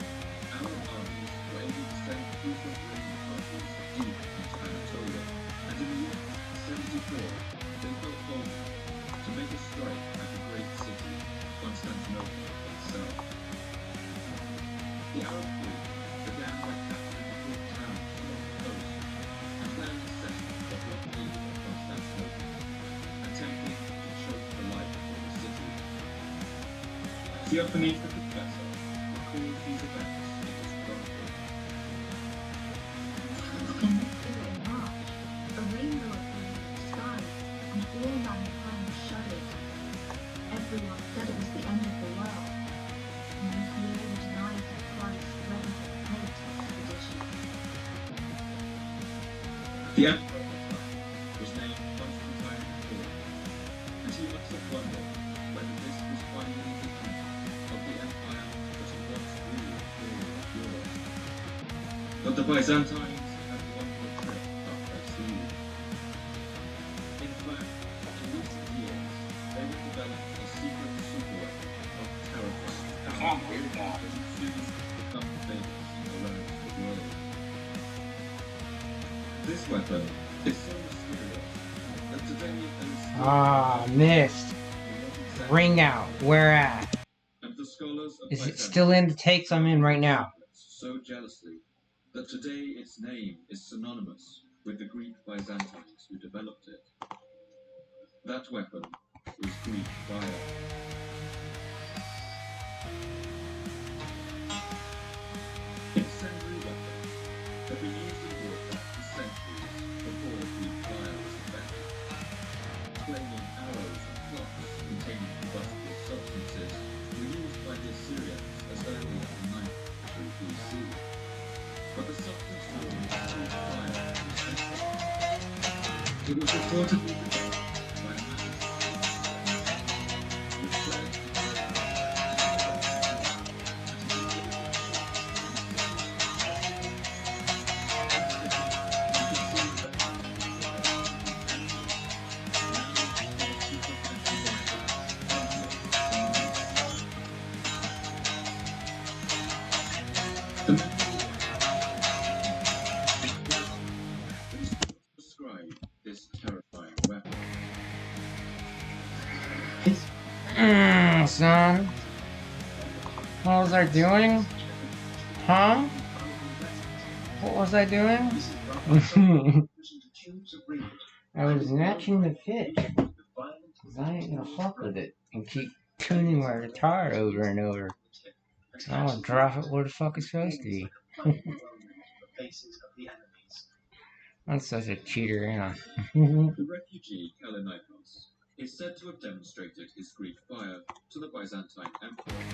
Arab armies were able to send frequent raiding parties deep into Anatolia, and in the year 74 they felt bold to make a strike at the great city, Constantinople itself. The Arab fleet began by capturing the port towns along the coast and planning a setting of blockade of Constantinople, attempting to choke the life of the city. Theophany the Confessor recalled these events in his chronicle. In this day and March, a rainbow appeared in the sky, and all mankind shuddered. Everyone said it was the end of the world, and this year was night of Christ ready for the great expedition. The Emperor of the time was named Constantine IV, and he must have wondered whether this was finally the end of the empire that had once ruled all of Europe. But the Byzantines had one more trick up their sleeve. In fact, in recent years, they had developed a secret superweapon of terrorist power that would soon become famous around the world. This weapon is so mysterious that today there is still missed. Ring out. Where at? and the scholars of Is it Byzantium still in the takes I'm in right now? so jealously that today its name is synonymous with the Greek Byzantines who developed it. That weapon was Greek fire. Incendiary weapons have been used in warfare for centuries before Greek fire was invented. Flaming arrows and clocks containing combustible substances were used by the Assyrians as early as the 9th century BC. But the substance known as Greek fire was different. It was reportedly developed by a man which led to describe this terrifying weapon. Son. What was I doing? Huh? What was I doing? I was matching the pitch. Cause I ain't gonna fuck with it and keep tuning my guitar over and over. I wanna drop it where the fuck it's supposed to be. I'm such a cheater, ain't I? The refugee Kallinikos is said to have demonstrated his Greek fire to the Byzantine emperor.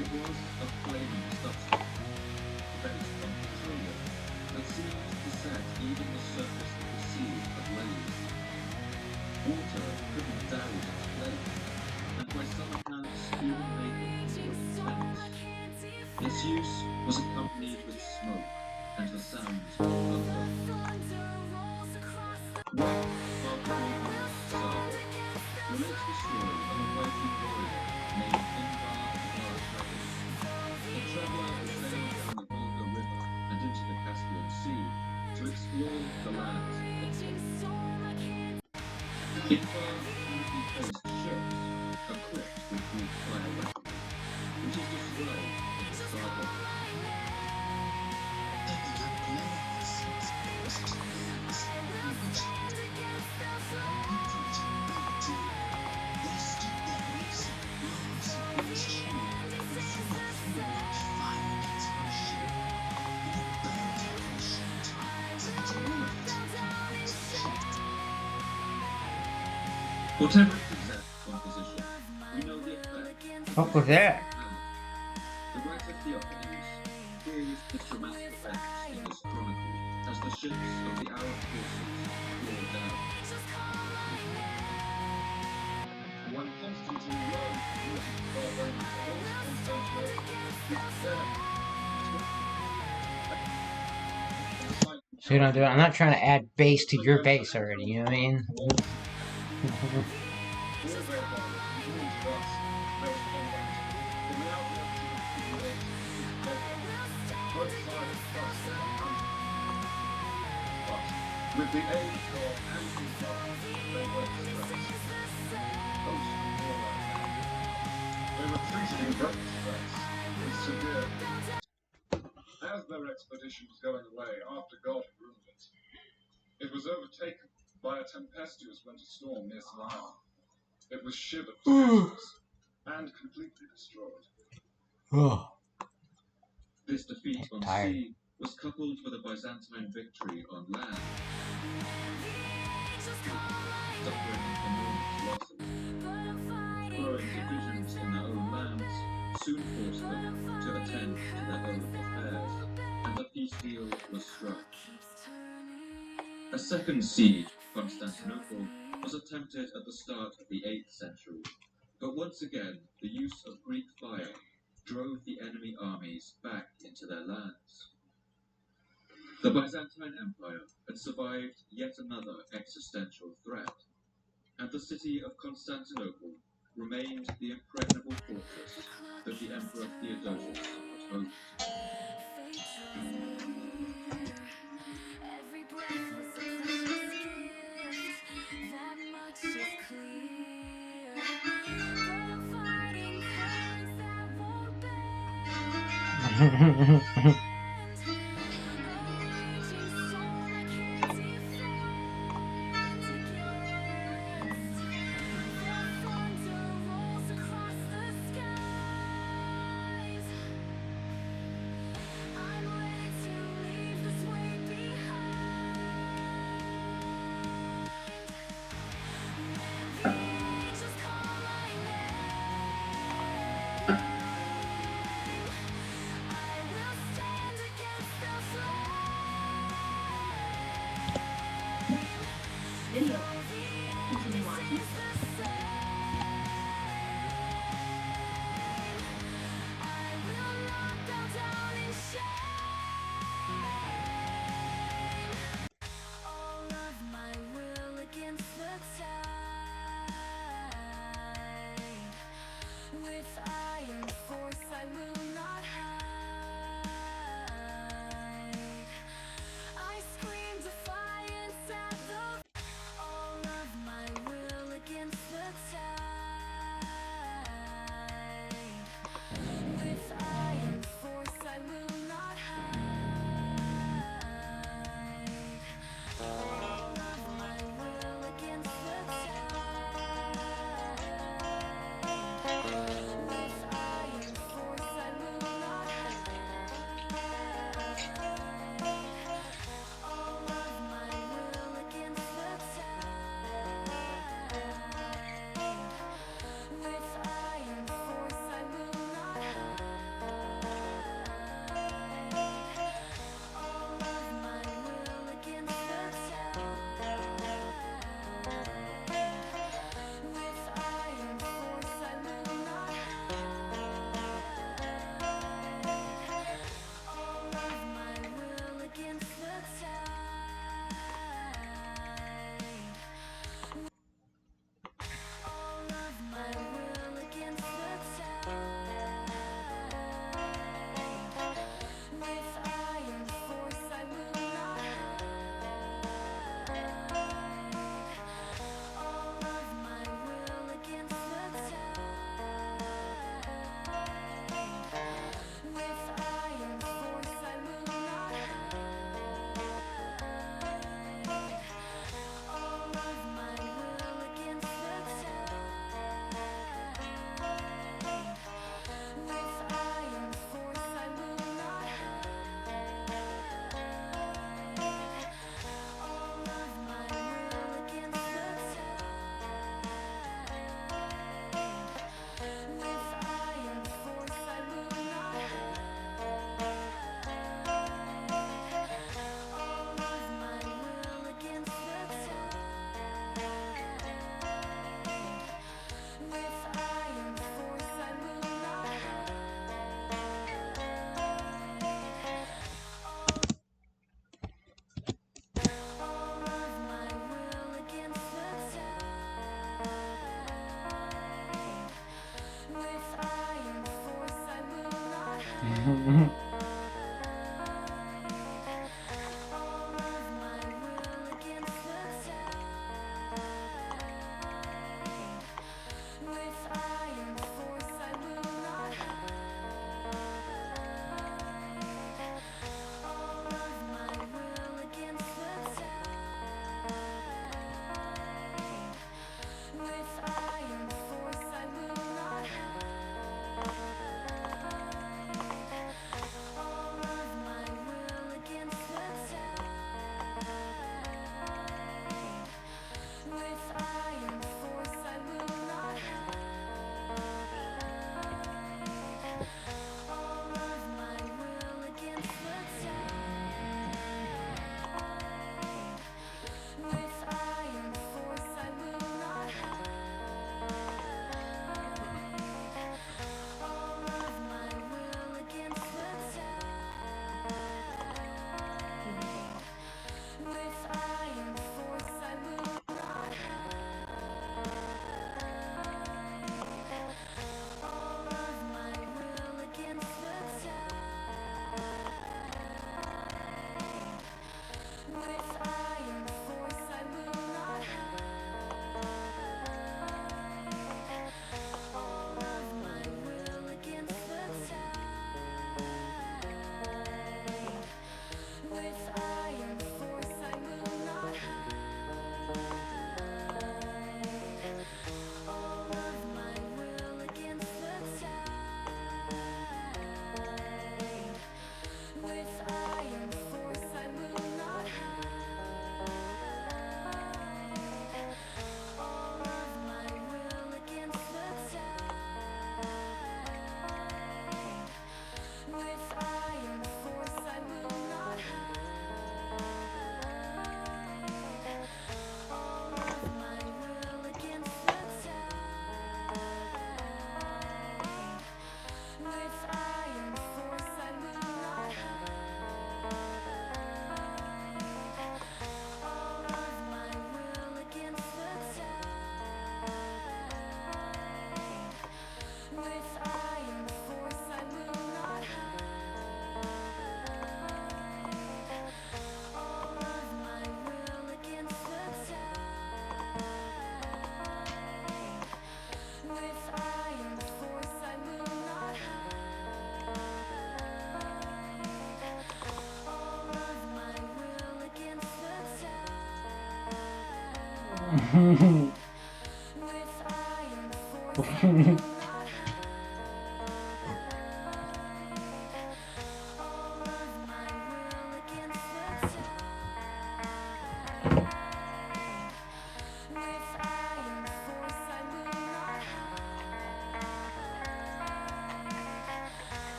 It was a flaming substance, based on petroleum, that seemed to set even the surface of the sea ablaze. Water couldn't douse its flame, and by some accounts even made it more intense. Its use was accompanied with smoke and the sounds of thunder. One Bartholomew Sabo relates the story of a wealthy warrior named Invar Barashagi. The traveler sailed down the Volga River and into the Caspian Sea to explore the lands of Invar usually faced ships equipped with Greek fire weapons, which is described in the saga. Whatever its exact composition, we know the effect. Fuck with that. The writer Theophanes calls the dramatic events in this chronicle as the ships of the Arab forces bore down. When Constantine rose to rule, barbarians hold Constantinople, his death. So you don't do it. I'm not trying to add base to your base already, you know what I mean? All their bodies begin to dust. There was combat. From the outworks of the tribulation to the dogma, both sides thrust their counter. But with the aid of God and his love, they were dispersed. Post-war they retreated in great distress, with severe defeat. As their expedition was going away after God had ruined it, it was overtaken by a tempestuous winter storm near Salerno. It was shivered to pieces and completely destroyed. Oh, This defeat on tired. sea was coupled with a Byzantine victory on land, suffering enormous losses. Growing divisions in their own lands soon forced them to attend to their own affairs, and the peace deal was struck. A second siege of Constantinople was attempted at the start of the 8th century, but once again the use of Greek fire drove the enemy armies back into their lands. The Byzantine Empire had survived yet another existential threat, and the city of Constantinople remained the impregnable fortress that the Emperor Theodosius had hoped. Every breath was a precious gift, that much is clear. But I'm fighting currents that won't bend. A raging storm I can't defend against. The thunder rolls across the skies. I'm ready to leave this way behind. Just call my name. I will stand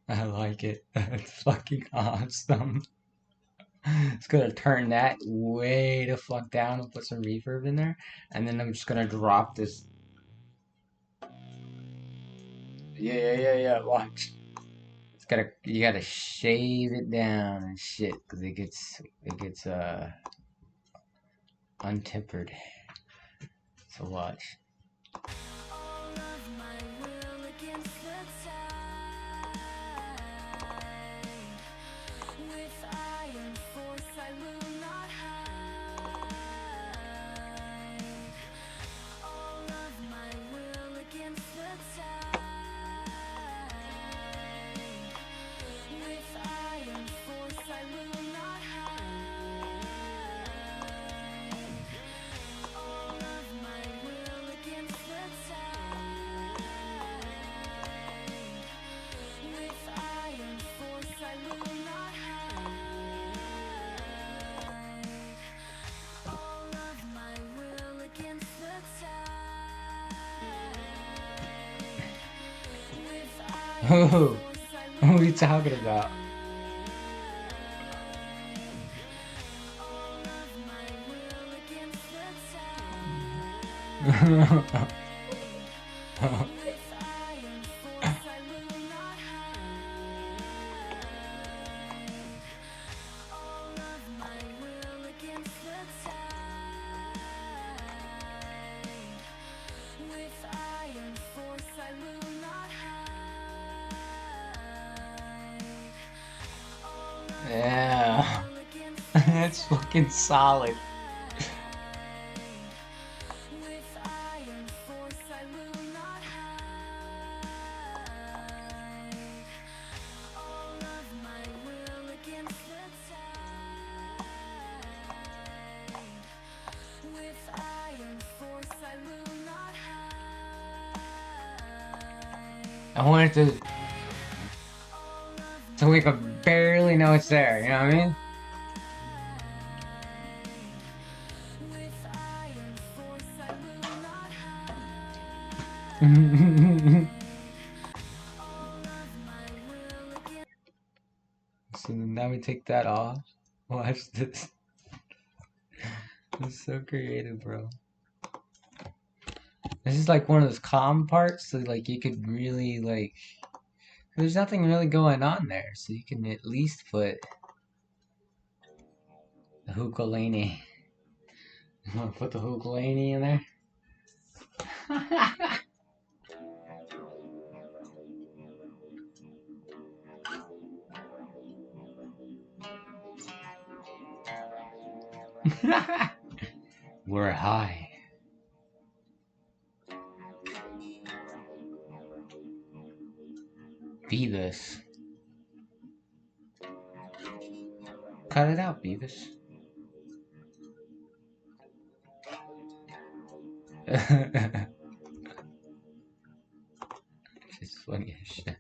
I like it. It's fucking awesome. It's gonna turn that way the fuck down and put some reverb in there, and then I'm just gonna drop this. Yeah. Watch. You gotta shave it down and shit, cause it gets untempered. So watch. Who? What are you talking about? Yeah. That's fucking solid. I wanted to we could barely know it's there, you know what I mean? So now we take that off. Watch this. It's so creative, bro. This is like one of those calm parts, so like you could really like. There's nothing really going on there, so you can at least put the ukulele. You wanna put the ukulele in there? We're high. Beavis. Cut it out, Beavis. It's funny as shit.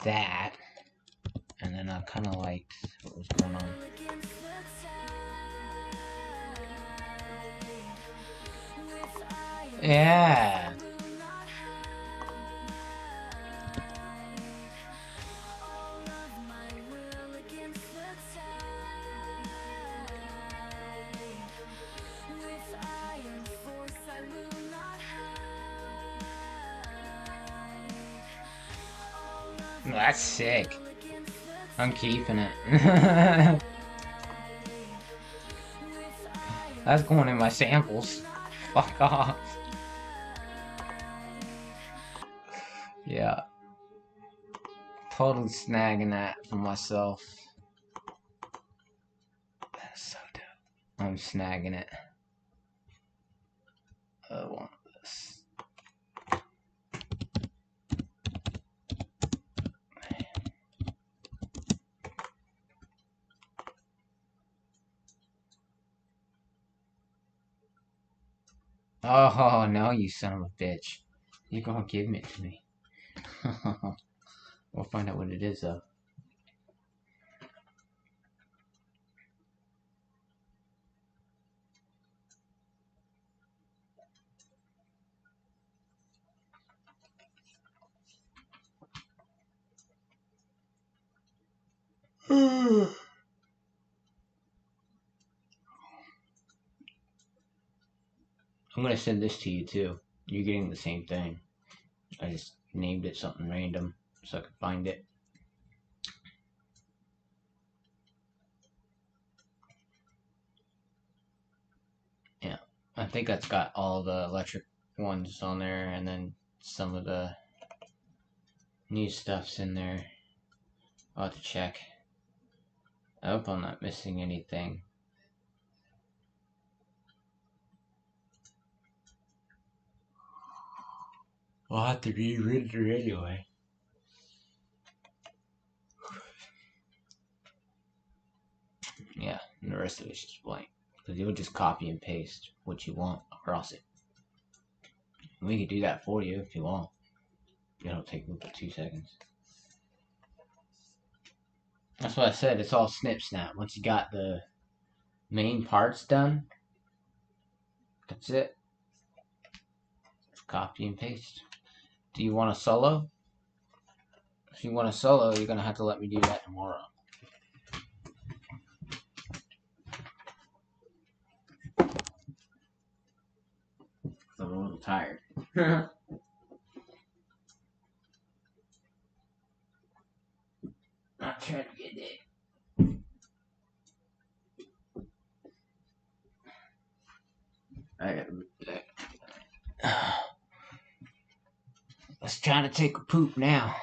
that. And then I kind of liked what was going on. Yeah. That's sick. I'm keeping it. That's going in my samples. Fuck off. Yeah. Totally snagging that for myself. That's so dope. I'm snagging it. I want this. Oh, no, you son of a bitch. You're gonna give it to me. We'll find out what it is, though. I'm gonna send this to you, too. You're getting the same thing. I just named it something random so I could find it. Yeah, I think that's got all the electric ones on there, and then some of the new stuff's in there. I'll have to check. I hope I'm not missing anything. I'll have to reread it anyway. Yeah, and the rest of it's just blank. Because you'll just copy and paste what you want across it. We can do that for you if you want. It'll take about 2 seconds. That's what I said, it's all snip snap. Once you got the main parts done, that's it. Just copy and paste. Do you want a solo? If you want a solo, you're going to have to let me do that tomorrow. I'm a little tired. Not trying to get it. Let's try to take a poop now.